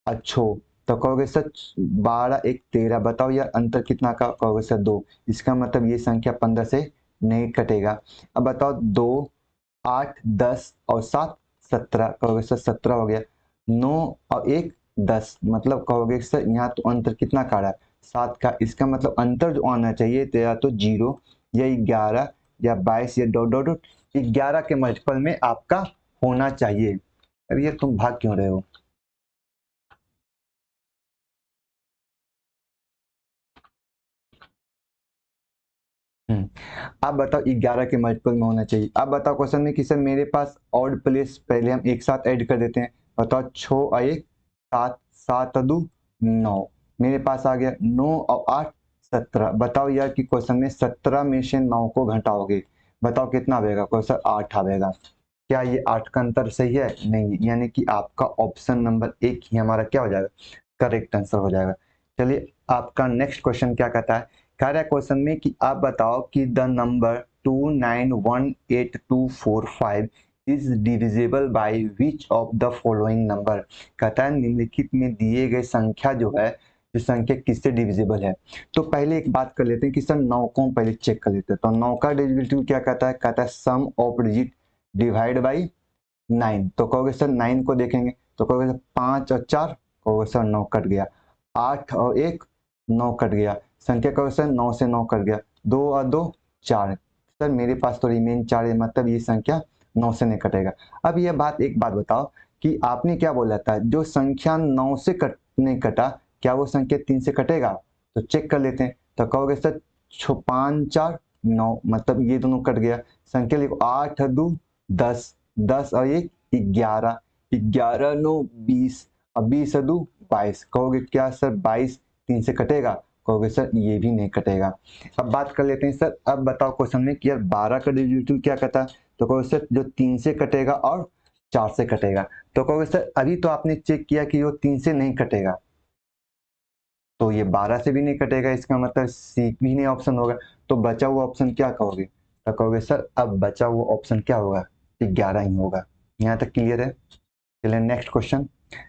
और 6, तो कहोगे सर 12 1 13। बताओ यार अंतर कितना का, कहोगे सर 2। इसका मतलब ये संख्या 15 से नहीं कटेगा। अब बताओ 2 8 10 और 7 17, कहोगे सर 17 हो गया। 9 और 1 10, मतलब कहोगे सर यहाँ तो अंतर कितना का रहा है 7 का। इसका मतलब अंतर जो आना चाहिए तो या तो 0 या 11 या 22 या डॉट डॉट डॉट 11 के मल्टीपल में आपका होना चाहिए। अब ये तुम भाग क्यों रहे हो। आप बताओ 11 के मल्टीपल में होना चाहिए। अब बताओ क्वेश्चन में कि सर मेरे पास ऑड प्लेस पहले हम एक साथ ऐड कर देते हैं। बताओ 6 और 1 7, 7 और 2 9। मेरे पास आ गया 9 और 8 17। बताओ यार कि क्वेश्चन में 17 में से 9 को घटाओगे, बताओ कितना आएगा, क्वेश्चन 8 आएगा। क्या ये 8 का अंतर सही है, नहीं, यानी कि आपका ऑप्शन नंबर 1 ही हमारा क्या हो जाएगा, करेक्ट आंसर हो जाएगा। चलिए आपका नेक्स्ट क्वेश्चन क्या कहता है। कह रहा है क्वेश्चन में कि आप बताओ कि the number 291845 is divisible by which of the following number. कहता है निम्नलिखित में दिए गए संख्या जो है जो संख्या किससे डिविजिबल है। तो पहले एक बात कर लेते हैं कि सर 9 को हम पहले चेक कर लेते हैं। तो 9 का डेरिवेटिव क्या कहता है, कहता है sum of digit divide by 9। तो कहोगे सर 9 को देखेंगे तो कहोगे सर 5 और 4, कहोगे सर 9 कट गया। 8 और 1, 9 कट गया। संख्या कहोगे सर 9 से 9 कट गया। 2 और 2 4, सर मेरे पास तो रिमेन 4 है, मतलब ये संख्या 9 से नहीं कटेगा। अब ये बात, एक बात बताओ कि आपने क्या बोला था, जो संख्या 9 से नहीं कटा, क्या वो संख्या 3 से कटेगा? तो चेक कर लेते हैं। तो कहोगे सर 5 4 9, मतलब ये दोनों कट गया। संख्या लिखो 8 2 10, 10 और 1 11, 11 9 20 और 20 2 22। कहोगे क्या सर 22 3 से कटेगा? कहोगे सर ये भी नहीं कटेगा। अब बात कर लेते हैं सर, अब बताओ क्वेश्चन में कि यार 12 का डेरिवेटिव क्या कहता है। तो कहोगे सर जो 3 से कटेगा और 4 से कटेगा। तो कहोगे सर अभी तो आपने चेक किया कि वो 3 से नहीं कटेगा, तो ये 12 से भी नहीं कटेगा, इसका मतलब सी भी नहीं ऑप्शन होगा। तो बचा हुआ ऑप्शन क्या कहोगे? तो कहोगे सर अब बचा हुआ ऑप्शन क्या होगा, 11 ही होगा। यहाँ तक क्लियर है? चलिए नेक्स्ट क्वेश्चन।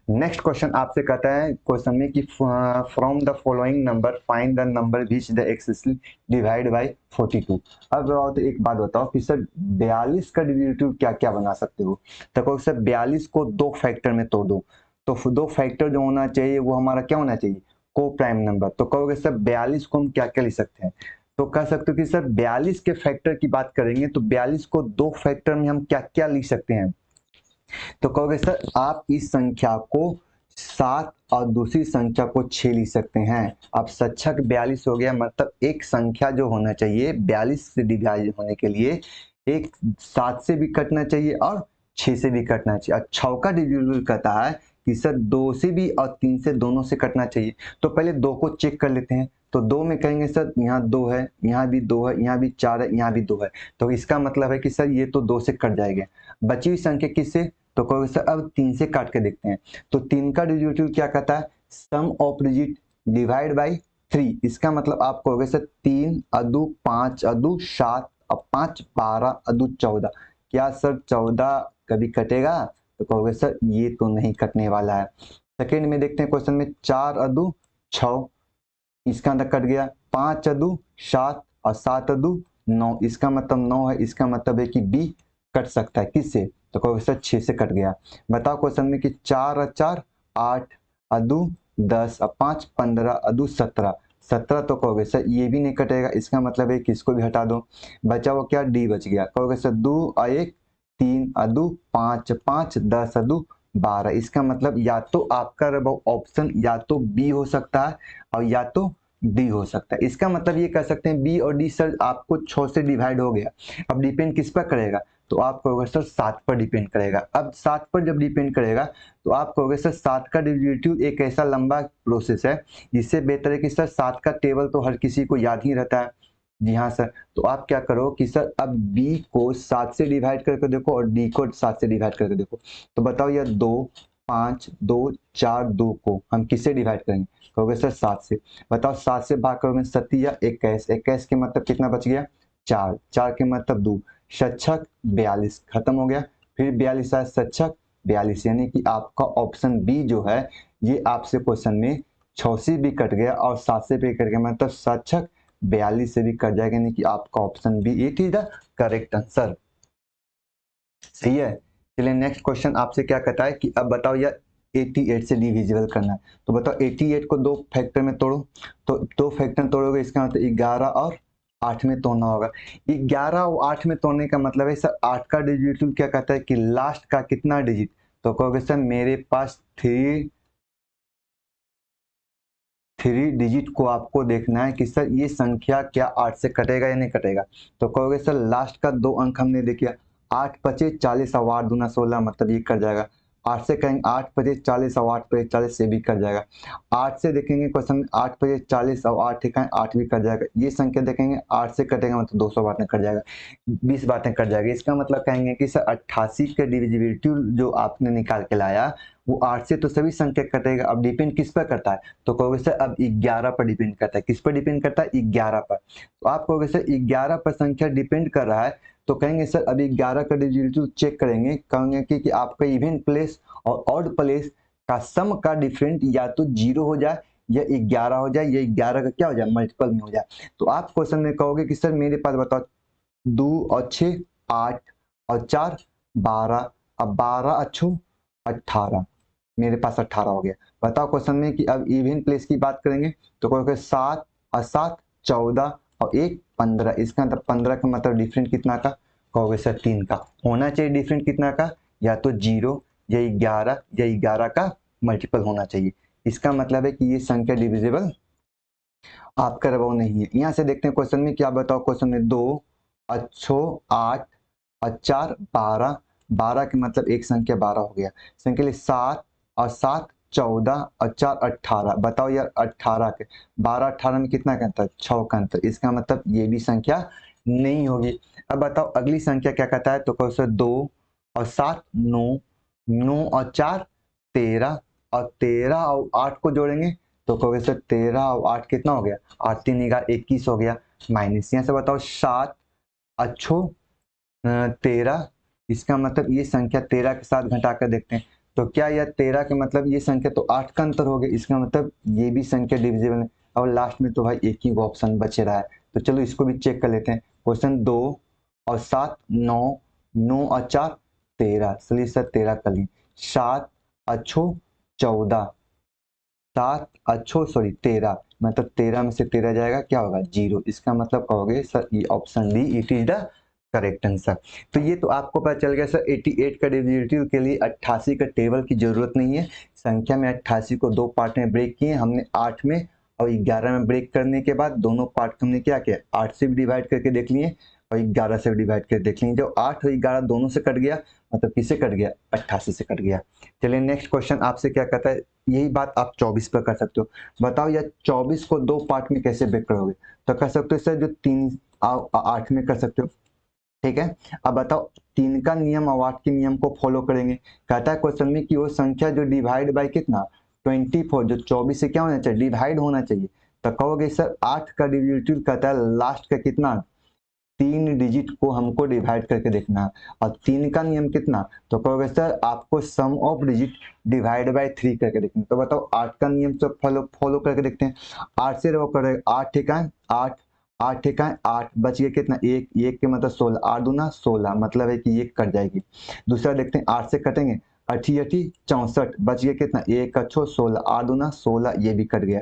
नेक्स्ट क्वेश्चन आपसे कहता है क्वेश्चन में कि from the following number find the number which the x divide by 42। अब बताओ, तो एक बात बताओ कि सर 42 का डेरिवेटिव क्या क्या बना सकते हो। तो कहो सर 42 को 2 फैक्टर में तोड़ दो। तो 2 फैक्टर जो होना चाहिए वो हमारा क्या होना चाहिए, को प्राइम नंबर। तो कहोगे सर 42 को हम क्या क्या लिख सकते हैं। तो कह सकते हो कि सर 42 के फैक्टर की बात करेंगे तो 42 को 2 फैक्टर में हम क्या क्या लिख सकते हैं। तो कहोगे सर आप इस संख्या को 7 और दूसरी संख्या को 6 लिख सकते हैं। अब सच्छक 42 हो गया, मतलब एक संख्या जो होना चाहिए 42 से डिवाइड होने के लिए एक 7 से भी कटना चाहिए और 6 से भी कटना चाहिए। और 6 का डिविजिबल कहता है कि सर 2 से भी और 3 से दोनों से कटना चाहिए। तो पहले 2 को चेक कर लेते हैं। तो 2 में कहेंगे सर यहाँ 2 है, यहाँ भी 2 है, यहाँ भी 4 है, यहाँ भी 2 है। तो इसका मतलब है कि सर ये तो 2 से कट जाएगा। बची हुई संख्या किससे? तो कहोगे सर अब 3 से काट के देखते हैं। तो 3 का डेरिवेटिव क्या कहता है, sum of digit divide by 3। इसका मतलब आप कहोगे सर 3 अदू 5 अदू 7 और 5 12 अदू 14। क्या सर 14 कभी कटेगा? तो कहोगे सर ये तो नहीं कटने वाला है। सेकेंड में देखते हैं क्वेश्चन में 4 अदू 6, इसका अंदर कट गया। 5 अदू 7 और 7 अदू 9, इसका मतलब 9 है, इसका मतलब है कि बी कट सकता है किससे? तो कहोगे सर 6 से कट गया। बताओ क्वेश्चन में कि 4 और 4 8 अदू 10 और 5 15 अदू 17, 17 तो कहोगे सर ये भी नहीं कटेगा, इसका मतलब है कि इसको भी हटा दो। बचा वो क्या, डी बच गया। कहोगे सर 2 और 1 3 अदू 5 5 10 अदू 12, इसका मतलब या तो आपका ऑप्शन या तो बी हो सकता है और या तो डी हो सकता है। इसका मतलब ये कह सकते हैं बी और डी सर आपको 6 से डिवाइड हो गया। अब डिपेंड किस पर करेगा, तो आप कहोगे सर 7 पर डिपेंड करेगा। अब 7 पर जब डिपेंड करेगा तो आप कहोगे सर 7 का डेरिवेटिव एक ऐसा लंबा प्रोसेस है, इससे बेहतर है कि सर 7 का टेबल तो हर किसी को याद ही रहता है। जी हाँ सर, तो आप क्या करो कि सर अब बी को 7 से डिवाइड करके देखो और डी को 7 से डिवाइड करके देखो। तो बताओ यार 2 5 2 4 2 को हम किससे डिवाइड करेंगे? कहोगे सर 7 से। बताओ 7 से भाग करोगे 7 या 21, 21 के मतलब कितना बच गया, 4, 4 के मतलब 2, सच्छक 42 खत्म हो गया। फिर 42 आया सच्छक 42, यानी कि आपका ऑप्शन बी जो है ये आपसे क्वेश्चन में 6 से भी कट गया और 7 से भी कट गया, मतलब सच्छक 42 से भी कट जाएगा, यानी कि आपका option B it is the correct answer. सही है। चलिए नेक्स्ट क्वेश्चन आपसे क्या कहता है कि अब बताओ यार 88 से डिविजिबल करना है। तो बताओ 88 को 2 फैक्टर में तोड़ो। तो 2 फैक्टर में तोड़ोगे इसका मतलब 11 और 8 में तोड़ना होगा। 11 और 8 में तोड़ने का मतलब है सर 8 का डिजिट क्या कहता है कि लास्ट का कितना डिजिट। तो कहोगे सर मेरे पास 3 डिजिट को आपको देखना है कि सर ये संख्या क्या 8 से कटेगा या नहीं कटेगा। तो कहोगे सर लास्ट का 2 अंक हमने देखिए 8 पचे 40 और 8 दूना 16, मतलब ये कट जाएगा। 8 से कहेंगे 8 पचे 40 और 8 पचे 40 से भी कट जाएगा। 8 से देखेंगे क्वेश्चन 8 पचे 40 और 8 ठिकाने 8 भी कट जाएगा। ये संख्या देखेंगे 8 से कटेगा मतलब 200 बातें कट जाएगा, 20 बातें कट जाएगी। इसका मतलब कहेंगे कि सर 88 के डिविजिबिलिटी जो आपने निकाल के लाया वो 8 से तो सभी संख्या कटेगा। अब डिपेंड किस पर करता है। तो कहोगे सर अब 11 पर डिपेंड करता है। किस पर डिपेंड करता है? 11 पर। तो आप कहोगे सर 11 पर संख्या डिपेंड कर रहा है, तो कहेंगे सर अभी 11 का डिजिट चेक करेंगे। कहेंगे कि आपका इवन प्लेस और ऑड प्लेस का सम का डिफरेंट या तो 0 हो जाए या 11 हो जाए, या 11 का क्या हो जाए, मल्टीपल में हो जाए। तो आप क्वेश्चन में कहोगे कि सर मेरे पास बताओ 2 और 6 8 और 4 12, अब 12 अच्छो 18, मेरे पास 18 हो गया। बताओ क्वेश्चन में कि अब इवन प्लेस की बात करेंगे तो कहोगे 7 और 7 14 और 1 15, इसका मतलब 15 का मतलब डिफरेंट कितना का, कहोगे सर 3 का। होना चाहिए डिफरेंट कितना का, या तो 0 या 11 या 11 का मल्टीपल होना चाहिए। इसका मतलब है कि ये संख्या डिविजिबल आपका वो नहीं है। यहाँ से देखते हैं क्वेश्चन में क्या बताओ, क्वेश्चन में 2 अच्छो 8 और 4 12, 12 के मतलब एक संख्या 12 हो गया। संख्या लिए 7 और 7 14 और 4 18, बताओ यार 18 के 12 18 में कितना का अंतर, 6 का अंतर, इसका मतलब ये भी संख्या नहीं होगी। अब बताओ अगली संख्या क्या कहता है, तो क्वेश्चन 2 और 7 9, 9 और 4 13, और 13 और 8 को जोड़ेंगे तो कहोगे सर 13 और 8 कितना हो गया, 8 3 21 हो गया। माइनस यहाँ से बताओ 7 अच्छो 13, इसका मतलब ये संख्या 13 के साथ घटाकर देखते हैं तो क्या यह 13 के मतलब ये संख्या तो 8 का अंतर हो गया, इसका मतलब ये भी संख्या डिविजिबल है। और लास्ट में तो भाई एक ही ऑप्शन बचे रहा है, तो चलो इसको भी चेक कर लेते हैं। क्वेश्चन 2 और 7 9, 9 और 4 13, चलिए सर 13 कर ली। 7 अच्छो 14, 7 अच्छो सॉरी 13, मतलब 13 में से 13 जाएगा क्या होगा 0, इसका मतलब कहोगे सर ये option D it is the correct answer. तो ये तो आपको पता चल गया सर 88 का डिविजिबिलिटी के लिए 88 का टेबल की जरूरत नहीं है। संख्या में 88 को दो पार्ट में ब्रेक किए हमने, 8 में और 11 में ब्रेक करने के बाद दोनों पार्ट को हमने क्या किया, 8 से भी डिवाइड करके देख लिए और 11 से भी डिवाइड करके देख लिए। जो 8 और 11 दोनों से कट गया, मतलब किससे कट गया, 88 से कट गया। चलिए नेक्स्ट क्वेश्चन आपसे क्या कहता है, यही बात आप 24 पर कर सकते हो। बताओ यार 24 को दो पार्ट में कैसे ब्रेक करोगे, तो कर सकते हो सर जो 3 8 में कर सकते हो, ठीक है। अब बताओ 3 का नियम और 8 के नियम को फॉलो करेंगे। कहता है क्वेश्चन में कि वो संख्या जो डिवाइड बाय कितना 24, जो 24 से क्या होना चाहिए, डिवाइड होना चाहिए। तो कहोगे सर 8 का डिविजिटिव कहता है लास्ट का कितना 3 डिजिट को हमको डिवाइड करके देखना है, और 3 का नियम कितना, तो कहोगे सर आपको सम ऑफ डिजिट डिवाइड बाय 3 करके देखना। तो बताओ 8 का नियम से फॉलो करके देखते हैं। 8 से वो करेगा 8 ठीक है 8, 8 ठीक है 8, बच गया कितना 1, 1 के मतलब 16, 8 दूना 16, मतलब है कि ये कट जाएगी। दूसरा देखते हैं 8 से कटेंगे, 8 8 64, बच गया कितना 1 अच्छो 16, 8 दूना 16, ये भी कट गया।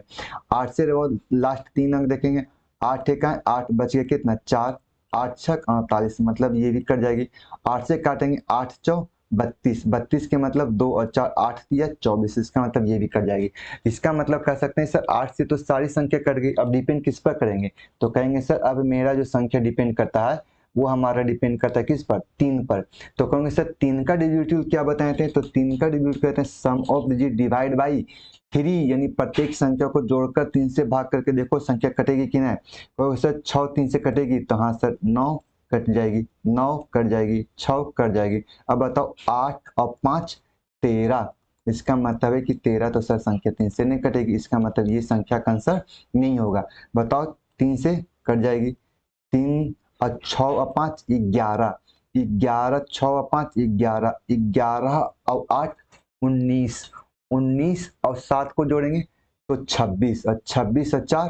8 से वो लास्ट 3 अंक देखेंगे, 8 ठीक है 8, बच गया कितना 4, 8 छक 48, मतलब ये भी कट जाएगी। 8 से काटेंगे 8 चौ 32, 32 के मतलब 2 और 4 8 दिया 24, इसका मतलब ये भी कट जाएगी। इसका मतलब कह सकते हैं सर 8 से तो सारी संख्या कट गई, अब डिपेंड किस पर करेंगे, तो कहेंगे सर अब मेरा जो संख्या डिपेंड करता है वो हमारा डिपेंड करता है किस पर, 3 पर। तो कहेंगे सर 3 का डिविजिटिव क्या बताए थे, तो 3 का डिविजिटिव कहते हैं सम ऑफ डिजिट डिवाइड बाई 3, यानी प्रत्येक संख्या को जोड़कर 3 से भाग करके देखो संख्या कटेगी कि नहीं। तो सर 6 3 से कटेगी, तो हाँ सर 9 कट जाएगी, 9 कट जाएगी, 6 कट जाएगी। अब बताओ 8 और 5 13, इसका मतलब है कि 13 तो सर संख्या 3 से नहीं कटेगी, इसका मतलब ये संख्या का आंसर नहीं होगा। बताओ 3 से कट जाएगी, 3 और 6 और 5 11, 11 6 और 5 11, 11 और 8 19, 19 और 7 को जोड़ेंगे तो 26, और 26 और 4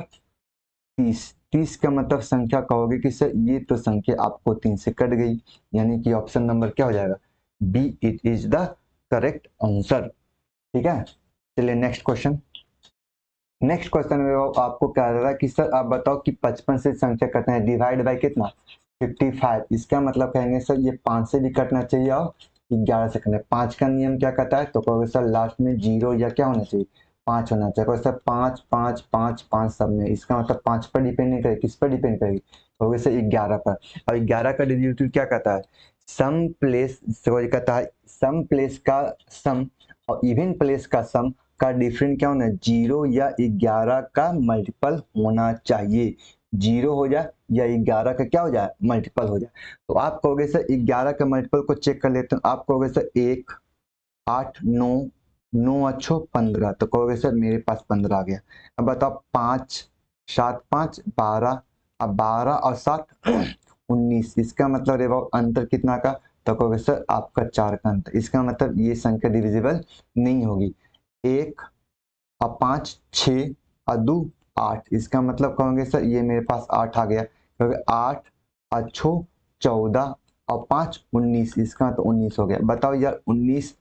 30, 30 का मतलब संख्या कहोगे कि सर ये तो संख्या आपको 3 से कट गई, यानी कि ऑप्शन नंबर क्या हो जाएगा, B it is the correct answer. ठीक है, चलिए नेक्स्ट क्वेश्चन। नेक्स्ट क्वेश्चन में आपको कह रहा है कि सर आप बताओ कि 55 से संख्या कटना है, डिवाइड बाय कितना 55, इसका मतलब कहेंगे सर ये 5 से भी कटना चाहिए और 11 से कटना है। 5 का नियम क्या कहता है, तो कहोगे सर लास्ट में 0 या क्या होना चाहिए 5 होना चाहिए। कहोगे सर 5 5 5 5 सब में, इसका मतलब 5 पर डिपेंड नहीं करेगी, किस पर डिपेंड करेगी, कहोगे सर 11 पर। और 11 का डिविजिटिव क्या कहता है, सम प्लेस, कहता है सम प्लेस का सम और इवन प्लेस का सम का डिफरेंट क्या होना है, 0 या 11 का मल्टीपल होना चाहिए। 0 हो जाए या 11 का क्या हो जाए, मल्टीपल हो जाए। तो आप कहोगे सर 11 का मल्टीपल को चेक कर लेते हैं। आप कहोगे सर 1 8 9, 9 अच्छो 15, तो कहोगे सर मेरे पास 15 आ गया। अब बताओ 5 7 5 12, अब 12 और 7 19, इसका मतलब रे अंतर कितना का, तो कहोगे सर आपका 4 का अंतर, इसका मतलब ये संख्या डिविजिबल नहीं होगी। 1 और 5 6, और 2 8, इसका मतलब कहोगे सर ये मेरे पास 8 आ गया, क्योंकि 8 और 6 14 और 5 19, इसका तो 19 हो गया। बताओ यार 19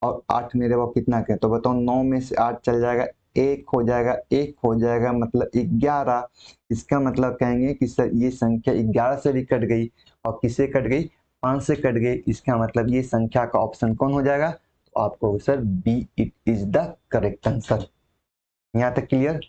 और 8 मेरे पास कितना क्या, तो बताओ 9 में से 8 चल जाएगा, एक हो जाएगा, एक हो जाएगा मतलब 11। इसका मतलब कहेंगे कि सर ये संख्या 11 से भी कट गई, और किससे कट गई, 5 से कट गई। इसका मतलब ये संख्या का ऑप्शन कौन हो जाएगा, तो आपको sir B it is the correct answer. यहाँ तक क्लियर।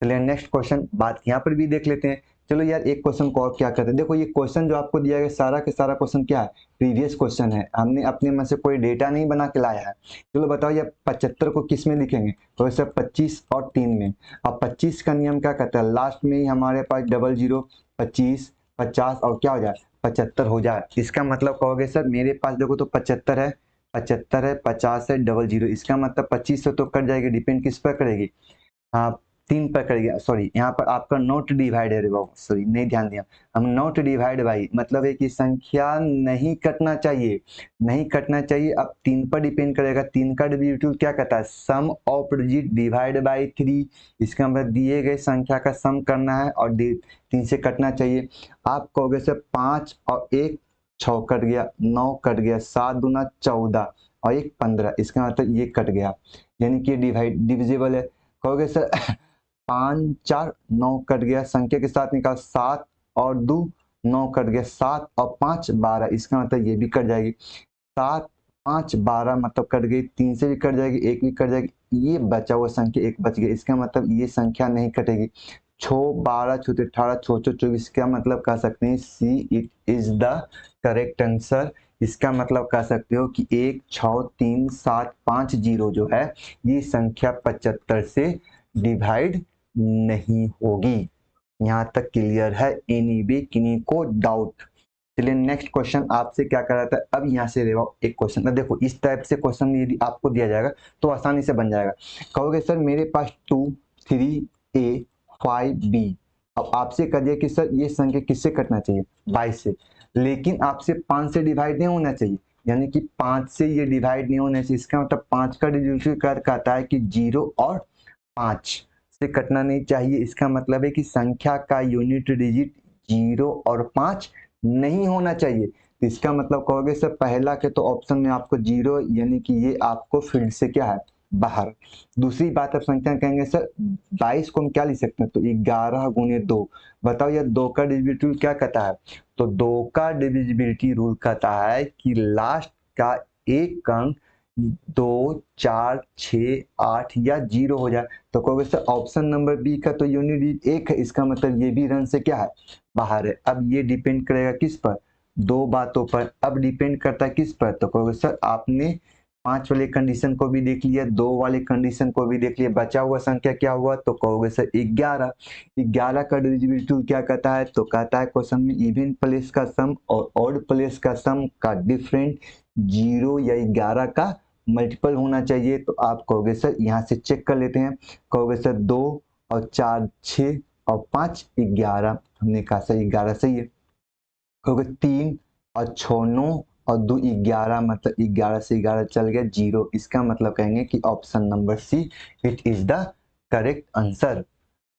चलिए नेक्स्ट क्वेश्चन बात यहाँ पर भी देख लेते हैं। चलो यार एक क्वेश्चन को और क्या करते हैं, देखो ये क्वेश्चन जो आपको दिया गया सारा के सारा क्वेश्चन क्या है, प्रीवियस क्वेश्चन है, हमने अपने मन से कोई डेटा नहीं बना के लाया है। चलो बताओ ये 75 को किस में लिखेंगे, तो वैसे 25 और 3 में। अब 25 का नियम क्या कहता है, लास्ट में ही हमारे पास 00 25 50 और क्या हो जाए 75 हो जाए। इसका मतलब कहोगे सर मेरे पास देखो तो 75 है, 75 है, 50 है, 00, इसका मतलब 25 से तो कट जाएगी, डिपेंड किस पर करेगी, हाँ 3 पर करेगी। सॉरी यहाँ पर आपका नॉट डिवाइड है, सॉरी नहीं ध्यान दिया, हम नॉट डिवाइड बाई मतलब है कि संख्या नहीं कटना चाहिए, नहीं कटना चाहिए। अब 3 पर डिपेंड करेगा, 3 का डेरिवेटिव क्या कहता है, sum of digit divide by 3। इसका मतलब दिए गए संख्या का सम करना है और 3 से कटना चाहिए। आप कहोगे सर 5 और 1 6 कट गया, 9 कट गया, 7 दूना 14 और 1 15, इसका मतलब ये कट गया, यानी कि डिविजिबल है। कहोगे सर 5 4 9 कट गया, संख्या के साथ निकाल, 7 और 2 9 कट गया, 7 और 5 12, इसका मतलब ये भी कट जाएगी, 7 5 12 मतलब कट गई, 3 से भी कट जाएगी, 1 भी कट जाएगी, ये बचा हुआ संख्या 1 बच गया, इसका मतलब ये संख्या नहीं कटेगी। 6 12 छूते 18 6 24, का मतलब कह सकते हैं see it is the correct answer. इसका मतलब कह सकते हो कि 1 6 3 7 5 0 जो है ये संख्या 75 से डिवाइड नहीं होगी। यहाँ तक क्लियर है, एनी वे किन्हीं को डाउट। चलिए नेक्स्ट क्वेश्चन आपसे क्या कर रहा था, अब यहाँ से एक क्वेश्चन देखो, इस टाइप से क्वेश्चन यदि आपको दिया जाएगा तो आसानी से बन जाएगा। कहोगे सर मेरे पास 2 3 a 5 b, अब आपसे कह दिया कि सर ये संख्या किससे कटना चाहिए, 22 से, लेकिन आपसे 5 से डिवाइड नहीं होना चाहिए, यानी कि 5 से ये डिवाइड नहीं होना चाहिए। इसका मतलब 5 का डेरिवेटिव क्या कहता है कि 0 और 5 से कटना नहीं चाहिए। इसका मतलब है कि संख्या का यूनिट डिजिट 0 और 5 नहीं होना चाहिए। तो इसका मतलब कहोगे सर पहला के तो ऑप्शन में आपको 0, यानी कि ये आपको फील्ड से क्या है, बाहर। दूसरी बात आप संख्या कहेंगे सर 22 को हम क्या लिख सकते हैं, तो 11 गुने 2। बताओ यार 2 का डिविजिबिलिटी क्या कहता है, तो 2 का डिविजिबिलिटी रूल कहता है कि लास्ट का एक अंक 2 4 6 8 या 0 हो जाए। तो कहोगे सर ऑप्शन नंबर बी का तो यूनिट 1 है, इसका मतलब ये भी रन से क्या है, बाहर है। अब ये डिपेंड करेगा किस पर, दो बातों पर। अब डिपेंड करता है किस पर, तो कहोगे सर आपने 5 वाले कंडीशन को भी देख लिया, 2 वाले कंडीशन को भी देख लिया, बचा हुआ संख्या क्या हुआ, तो कहोगे सर 11। 11 का डिविजिबिलिटी क्या कहता है, तो कहता है क्वेश्चन में इवन प्लेस का सम और ऑड प्लेस का सम का डिफरेंट 0 या 11 का मल्टीपल होना चाहिए। तो आप कहोगे सर यहाँ से चेक कर लेते हैं, कहोगे सर 2 और 4 6 और 5 11, हमने कहा सर 11 सही है। कहोगे 3 और 6 9 और 2 11, मतलब 11 से 11 चल गया 0, इसका मतलब कहेंगे कि option number see it is the correct answer.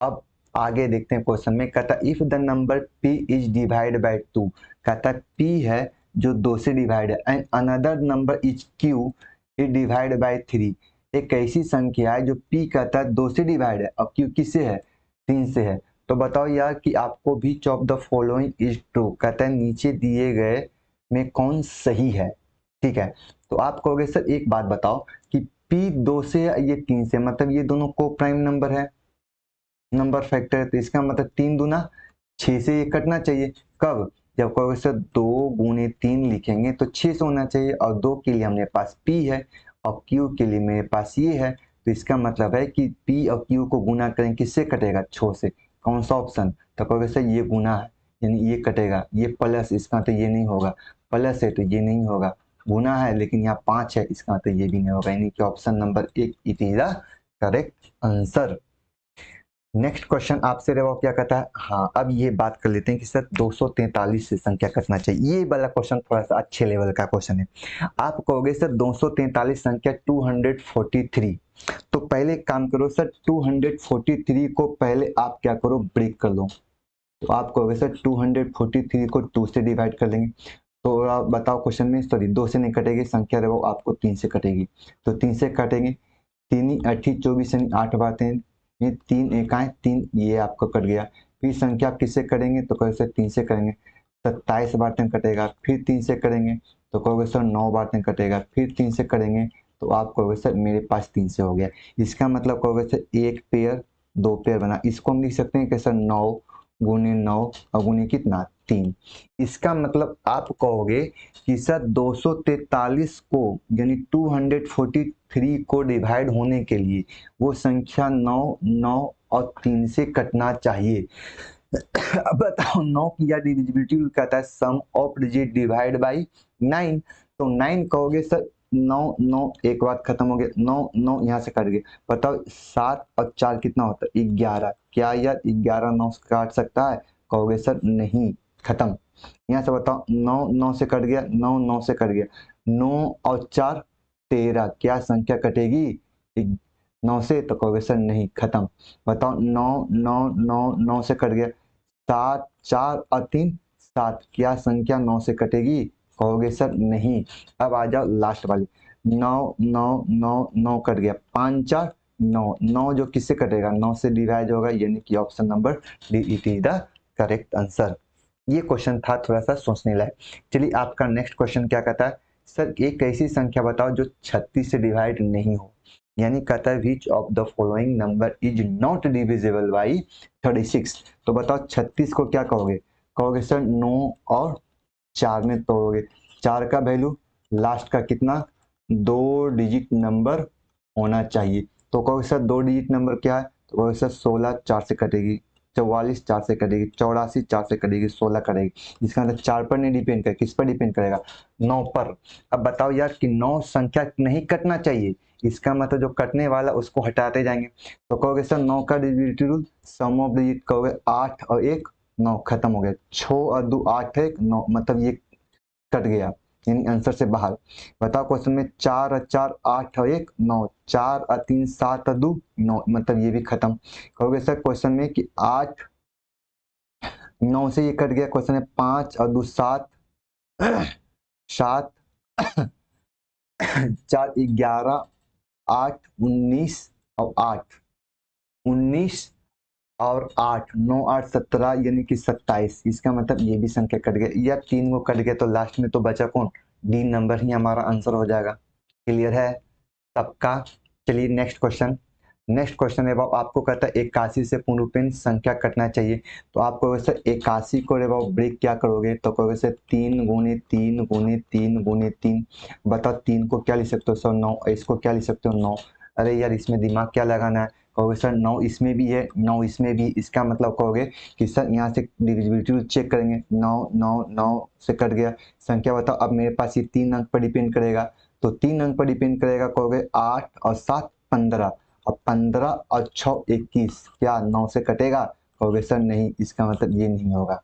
अब आगे देखते हैं क्वेश्चन में, कहता if the number p is divide by 2, कहता p है जो 2 से डिवाइड है, and another number is q is divide by 3। एक ऐसी संख्या है जो p कहता है 2 से डिवाइड है और q किससे है, 3 से है। तो बताओ यार कि आपको which of the following is true, कहता है नीचे दिए गए में कौन सही है। ठीक है, तो आप कहोगे सर एक बात बताओ कि p 2 से ये 3 से, मतलब ये दोनों को प्राइम नंबर है, नंबर फैक्टर है, तो इसका मतलब 3 दूना 6 से ये कटना चाहिए। कब, जब कहोगे सर 2 गुने 3 लिखेंगे तो 6 से होना चाहिए, और 2 के लिए हमने पास p है और q के लिए मेरे पास ये है, तो इसका मतलब है कि p और q को गुना करें किससे कटेगा, 6 से। कौन सा ऑप्शन, तो कहोगे सर ये गुना है, यानी ये कटेगा, ये प्लस, इसका तो ये नहीं होगा, प्लस है तो ये नहीं होगा, गुना है लेकिन यहाँ 5 है, इसका तो ये भी नहीं होगा, यानी कि option number 1 it is the correct answer. Next question आपसे रहो क्या कहता है, हाँ अब ये बात कर लेते हैं कि सर 243 से संख्या कटना चाहिए। ये वाला क्वेश्चन थोड़ा सा अच्छे लेवल का क्वेश्चन है। आप कहोगे सर 243 संख्या 243, तो पहले एक काम करो सर, 243 को पहले आप क्या करो, ब्रेक कर दो। तो आप कहोगे सर 243 को 2 से डिवाइड कर लेंगे। तो आप बताओ क्वेश्चन में, सॉरी 2 से नहीं कटेगी संख्या, वो आपको 3 से कटेगी। तो 3 से काटेंगे, 3 8 24 यानी 8 बातें, ये 3 एकाएं 3, ये आपको कट गया। फिर संख्या आप किससे करेंगे, तो कहोगे सर 3 से करेंगे, 27 बातें कटेगा। फिर 3 से करेंगे तो कहोगे सर 9 बातें कटेगा। फिर 3 से करेंगे तो आप कहोगे सर मेरे पास 3 से हो गया। इसका मतलब कहोगे सर एक पेयर, दो पेयर बना। इसको हम लिख सकते हैं कि सर 9 गुने 9 और गुने कितना 3। इसका मतलब आप कहोगे कि सर 243 को यानी 243 को डिवाइड होने के लिए वो संख्या 9 9 और 3 से कटना चाहिए। अब बताओ 9 की या डिविजिबिलिटी कहता है sum of digit divide by 9। तो 9 कहोगे सर 9 9 एक बात खत्म हो गया, 9 9 यहाँ से कट गया। बताओ 7 और 4 कितना होता है 11। क्या यार 11 9 से काट सकता है, कहोगे सर नहीं, खत्म। यहाँ से बताओ 9 9 से कट गया, 9 9 से कट गया, 9 और 4 13, क्या संख्या कटेगी 9 से, तो कहोगे सर नहीं, खत्म। बताओ 9 9 9 9 से कट गया, 7 4 और 3 7, क्या संख्या 9 से कटेगी, कहोगे सर नहीं। अब आ जाओ लास्ट वाली, 9 9 9 9 कट गया, 5 4 9 9 जो किससे कटेगा 9 से डिवाइड होगा, यानी कि option number D it is the correct answer. ये क्वेश्चन था थोड़ा सा सोचने लायक। चलिए आपका नेक्स्ट क्वेश्चन क्या कहता है, सर एक ऐसी संख्या बताओ जो 36 से डिवाइड नहीं हो। यानी कहता है which of the following number is not divisible by 36। तो बताओ 36 को क्या कहोगे, कहोगे सर 9 और 4 में तोड़ोगे। 4 का वैल्यू लास्ट का कितना 2 डिजिट नंबर होना चाहिए। तो कहोगे सर 2 डिजिट नंबर क्या है, तो कहोगे सर 16 4 से कटेगी, 44 4 से कटेगी, 84 4 से कटेगी, 16 कटेगी। इसका मतलब 4 पर नहीं डिपेंड करे, किस पर डिपेंड करेगा 9 पर। अब बताओ यार कि 9 संख्या नहीं कटना चाहिए, इसका मतलब जो कटने वाला उसको हटाते जाएंगे। तो कहोगे सर 9 का divisibility rule, sum of digit कहोगे 8 और 1 9, खत्म हो गया। 6 और 2 8 1 9, मतलब ये कट गया, यानी आंसर से बाहर। बताओ क्वेश्चन में 4 और 4 8 और 1 9, 4 और 3 7 और 2 9, मतलब ये भी खत्म। कहोगे सर क्वेश्चन में कि 8 9 से ये कट गया। क्वेश्चन है 5 और 2 7 7 4 11 8 19 और 8 19 और 8 9 8 17 यानी कि 27। इसका मतलब ये भी संख्या कट गया, या 3 को कट गया तो लास्ट में तो बचा कौन, डी नंबर ही हमारा आंसर हो जाएगा। क्लियर है सबका। चलिए नेक्स्ट क्वेश्चन। नेक्स्ट क्वेश्चन है बाबू, आपको कहता है 81 से पूर्ण रूपेण संख्या कटना चाहिए। तो आप कहोगे सर 81 को रे बाबू ब्रेक क्या करोगे, तो कहोगे सर 3 गुने 3 गुने 3 गुने 3। बताओ 3 को क्या लिख सकते हो सर 9, इसको क्या लिख सकते हो 9। अरे यार इसमें दिमाग क्या लगाना है, कहोगे सर 9 इसमें भी है 9 इसमें भी। इसका मतलब कहोगे कि सर यहाँ से डिविजिबिलिटी चेक करेंगे, 9 9 9 से कट गया। संख्या बताओ अब मेरे पास ये 3 अंक पर डिपेंड करेगा, तो 3 अंक पर डिपेंड करेगा। कहोगे 8 और 7 15, और 15 और 6 21, क्या 9 से कटेगा, कहोगे सर नहीं, इसका मतलब ये नहीं होगा।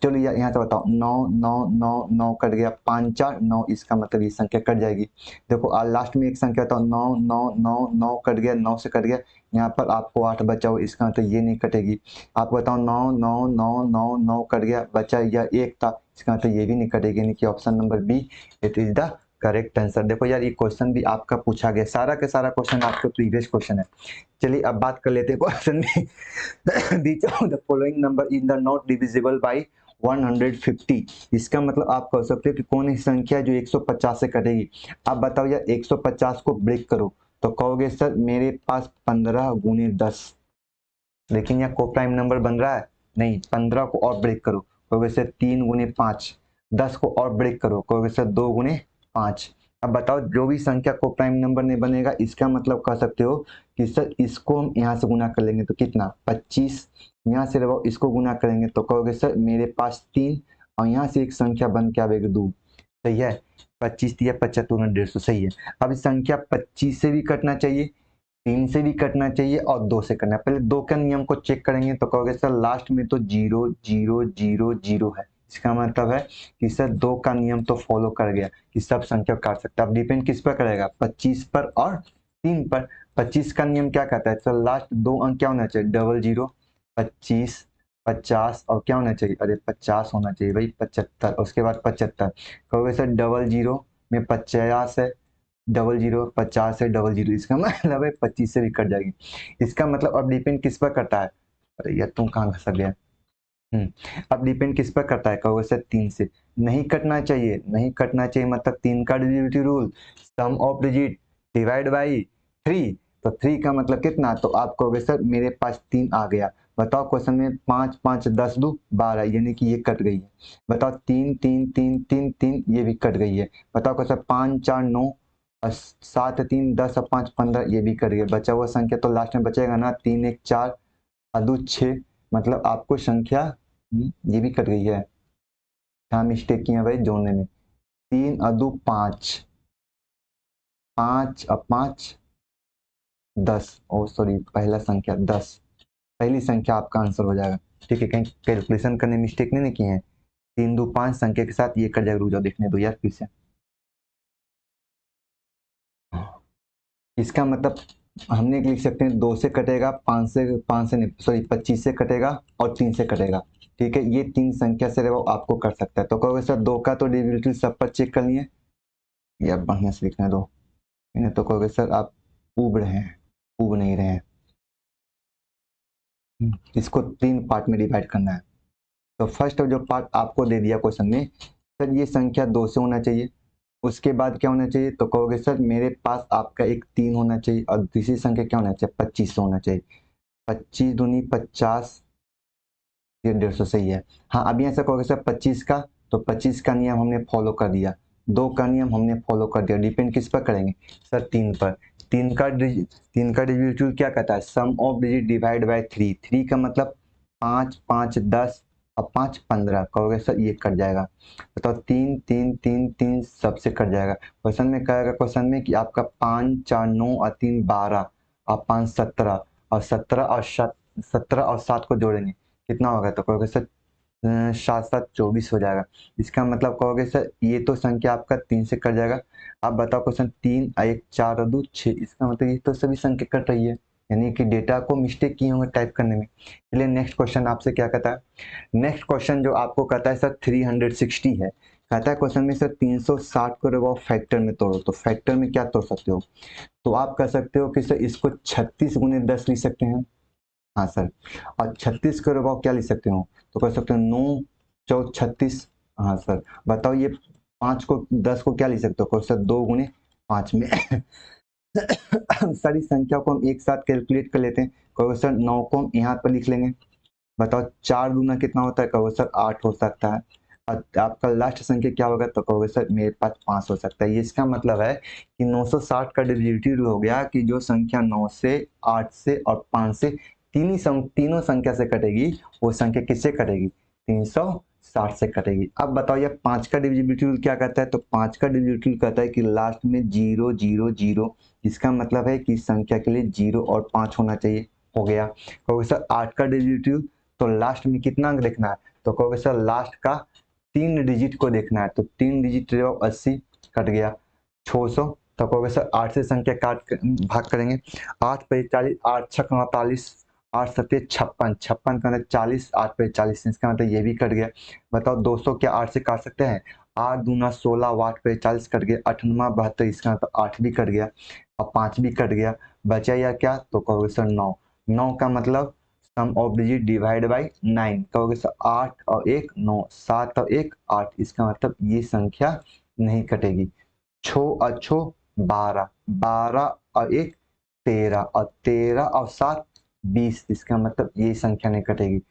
चलो यहाँ से बताओ 9 9 9 9 कट गया, 5 4 9, इसका मतलब ये संख्या कट जाएगी। देखो लास्ट में एक संख्या था 9 9 9 9 कट गया, 9 से कट गया। यहाँ पर आपको 8 बचा हो, इसका मतलब ये नहीं कटेगी। आप बताओ 9 9 9 9 9 कट गया, बचा यह 1 था, इसका मतलब ये भी नहीं कटेगी, यानी कि option number B it is the correct answer. देखो यार ये क्वेश्चन भी आपका पूछा गया, सारा के सारा क्वेश्चन आपका प्रीवियस क्वेश्चन है। चलिए अब बात कर लेते हैं क्वेश्चन में which of the following number is the not divisible by 150। इसका मतलब आप कह सकते हो कि कौन सी संख्या जो 150 से कटेगी। आप बताओ यार 150 को ब्रेक करो, तो कहोगे सर मेरे पास 15 गुने 10, लेकिन यहाँ को प्राइम नंबर बन रहा है नहीं। 15 को और ब्रेक करो, कहोगे सर 3 गुने 5। 10 को और ब्रेक करो, कहोगे सर 2 गुने 5। अब बताओ जो भी संख्या को प्राइम नंबर नहीं बनेगा, इसका मतलब कह सकते हो कि सर इसको हम यहाँ से गुना कर लेंगे तो कितना 25। यहाँ से इसको गुना करेंगे तो कहोगे सर मेरे पास 3, और यहाँ से एक संख्या बन के आएगी 2। सही है, 25 दिया 75 150, सही है। अब संख्या 25 से भी कटना चाहिए, 3 से भी कटना चाहिए और 2 से करना है। पहले 2 का नियम को चेक करेंगे तो कहोगे सर लास्ट में तो 0 0 0 0 है। इसका मतलब है कि सर 2 का नियम तो फॉलो कर गया कि सब संख्या काट सकता है। अब डिपेंड किस पर करेगा 25 पर और 3 पर। 25 का नियम क्या कहता है, तो लास्ट 2 अंक क्या होना चाहिए, डबल जीरो। 25, 50 और क्या होना चाहिए, अरे 50 होना चाहिए भाई, 75, उसके बाद 75। कहोगे सर डबल जीरो में 50 है, डबल जीरो 50 है, डबल जीरो, इसका मतलब है 25 से भी कट जाएगी। इसका मतलब अब डिपेंड किस पर करता है, अरे यार तुम कहाँ घसक गया। अब डिपेंड किस पर करता है, कहोगे सर 3 से। नहीं कटना चाहिए, नहीं कटना चाहिए, मतलब 3 का divisibility rule, sum of digit divide by 3। तो 3 का मतलब कितना, तो आप कहोगे सर मेरे पास 3 आ गया। बताओ क्वेश्चन में 5 5 10 2 12, यानी कि ये कट गई है। बताओ 3 3 3 3 3, ये भी कट गई है। बताओ क्वेश्चन 5 4 9 और 7 3 10 और 5 15, ये भी कट गया। बचा हुआ संख्या तो लास्ट में बचेगा ना, 3 1 4 और 2 6, मतलब आपको संख्या ये भी कट गई है। क्या मिस्टेक किया भाई जोड़ने में, 3 और 2 5, 5 और 5 10, ओ सॉरी पहला संख्या 10, पहली संख्या आपका आंसर हो जाएगा। ठीक है, कहीं कैलकुलेशन करने मिस्टेक नहीं किए हैं। 3 2 5 संख्या के साथ ये कट जाएगा, रुक जाओ देखने दो यार फिर से। इसका मतलब हमने लिख सकते हैं 2 से कटेगा, 5 से नहीं सॉरी 25 से कटेगा और 3 से कटेगा। ठीक है, ये 3 संख्या से वो आपको कर सकता है। तो कहोगे सर 2 का तो डिविजिबिलिटी सब पर चेक कर लिए यार, बढ़िया से लिखने दो, इन्हें तो कहोगे सर आप उब रहे हैं, उब नहीं रहे हैं। इसको 3 पार्ट में डिवाइड करना है। तो फर्स्ट जो पार्ट आपको दे दिया क्वेश्चन में, सर ये संख्या 2 से होना चाहिए। उसके बाद क्या होना चाहिए, तो कहोगे सर मेरे पास आपका एक 3 होना चाहिए और तीसरी संख्या क्या होना चाहिए, 25 होना चाहिए। 25 दूनी 50, ये 150 सही है। हाँ अभी ऐसा कहोगे सर 25 का, तो 25 का नियम हमने फॉलो कर दिया, 2 का नियम हमने फॉलो कर दिया। डिपेंड किस पर करेंगे सर, 3 पर। 3 का डिविजिबिलिटी क्या कहता है, sum of digit divide by 3। 3 का मतलब 5 5 10 और 5 15, कहोगे सर ये कट जाएगा। बताओ 3 3 3 3 सबसे कट जाएगा। क्वेश्चन में कहेगा, क्वेश्चन में कि आपका 5 4 9 और 3 12 और 5 17 और 17 और 7 को जोड़ेंगे कितना होगा, तो कहोगे सर 7 7 24 हो जाएगा। इसका मतलब कहोगे सर ये तो संख्या आपका 3 से कट जाएगा। आप बताओ क्वेश्चन 3 1 4 और 2 6, इसका मतलब ये तो सभी संख्या कट रही है, यानी कि डेटा को मिस्टेक किए होंगे टाइप करने में। चलिए नेक्स्ट क्वेश्चन आपसे क्या कहता है। नेक्स्ट क्वेश्चन जो आपको कहता है सर 360 है। कहता है क्वेश्चन में सर 360 को रखो फैक्टर में तोड़ो। तो फैक्टर में क्या तोड़ सकते हो, तो आप कह सकते हो कि सर इसको 36 गुने 10 लिख सकते हैं। हाँ सर, और 36 के रबाव क्या लिख सकते हो, तो कह सकते हो 9 4 36। हाँ सर, बताओ ये 5 को 10 को क्या लिख सकते हो, कहो सर 2 गुने 5 में सारी संख्या को हम एक साथ कैलकुलेट कर लेते हैं। कहो सर 9 को हम यहाँ पर लिख लेंगे। बताओ 4 दूना कितना होता है, कहो सर 8 हो सकता है। और आपका लास्ट संख्या क्या होगा, तो कहोगे सर मेरे पास 5 हो सकता है। ये इसका मतलब है कि 960 का डिविजिबिलिटी हो गया कि जो संख्या 9 से 8 से और 5 से तीनों संख्या से कटेगी, वो संख्या किससे कटेगी, 360 से कटेगी। अब बताओ ये 5 का डिविजिबिलिटी रूल क्या कहता है, तो 5 का डिविजिबिलिटी रूल कहता है कि लास्ट में 0 0 0, इसका मतलब है कि संख्या के लिए 0 और 5 होना चाहिए। हो गया। कहोगे सर 8 का डिविजिबिलिटी रूल, तो लास्ट में कितना अंक देखना है, तो कहोगे सर लास्ट का 3 डिजिट को देखना है। तो 3 डिजिट 80 कट गया 600। तो कहोगे सर 8 से संख्या काट भाग करेंगे, 8 पे 40, 8 छक 48, 8 सत्ते 56, 56 का मतलब 40, 8 पे 40, इसका मतलब ये भी कट गया। बताओ 200 क्या 8 से काट सकते हैं, 8 दूना 16, 8 पे 40 कट गया, 8 72, इसका मतलब 8 भी कट गया और 5 भी कट गया। बचा या क्या, तो कहोगे सर 9। 9 का मतलब सम ऑफ डिजिट डिवाइड बाई 9, कहोगे सर 8 और 1 9, 7 और 1 8, इसका मतलब ये संख्या नहीं कटेगी। 6 और 6 12, 12 और 1 13 और 13 और 7 20, इसका मतलब ये संख्या नहीं कटेगी।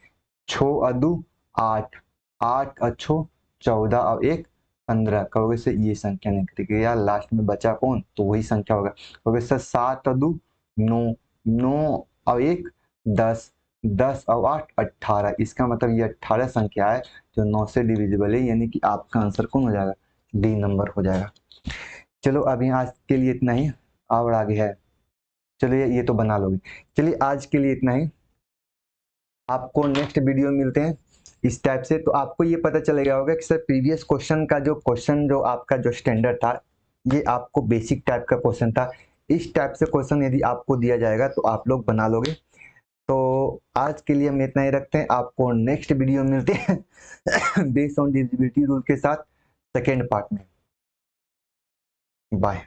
6 और 2 8, 8 और 6 14 और 1 15, कहोगे सर ये संख्या नहीं कटेगी। यार लास्ट में बचा कौन, तो वही संख्या होगा। कहोगे सर 7 और 2 9, 9 और 1 10, 10 और 8 18, इसका मतलब ये 18 संख्या है जो 9 से डिविजिबल है, यानी कि आपका आंसर कौन हो जाएगा, डी नंबर हो जाएगा। चलो अभी आज के लिए इतना ही, और आगे है, चलिए ये तो बना लोगे। चलिए आज के लिए इतना ही, आपको नेक्स्ट वीडियो मिलते हैं इस टाइप से। तो आपको ये पता चलेगा होगा कि सर प्रीवियस क्वेश्चन का जो आपका जो स्टैंडर्ड था, ये आपको बेसिक टाइप का क्वेश्चन था। इस टाइप से क्वेश्चन यदि आपको दिया जाएगा तो आप लोग बना लोगे। तो आज के लिए हम इतना ही रखते हैं, आपको नेक्स्ट वीडियो मिलते हैं बेस्ड ऑन डिविजिबिलिटी रूल के साथ सेकेंड पार्ट में। बाय।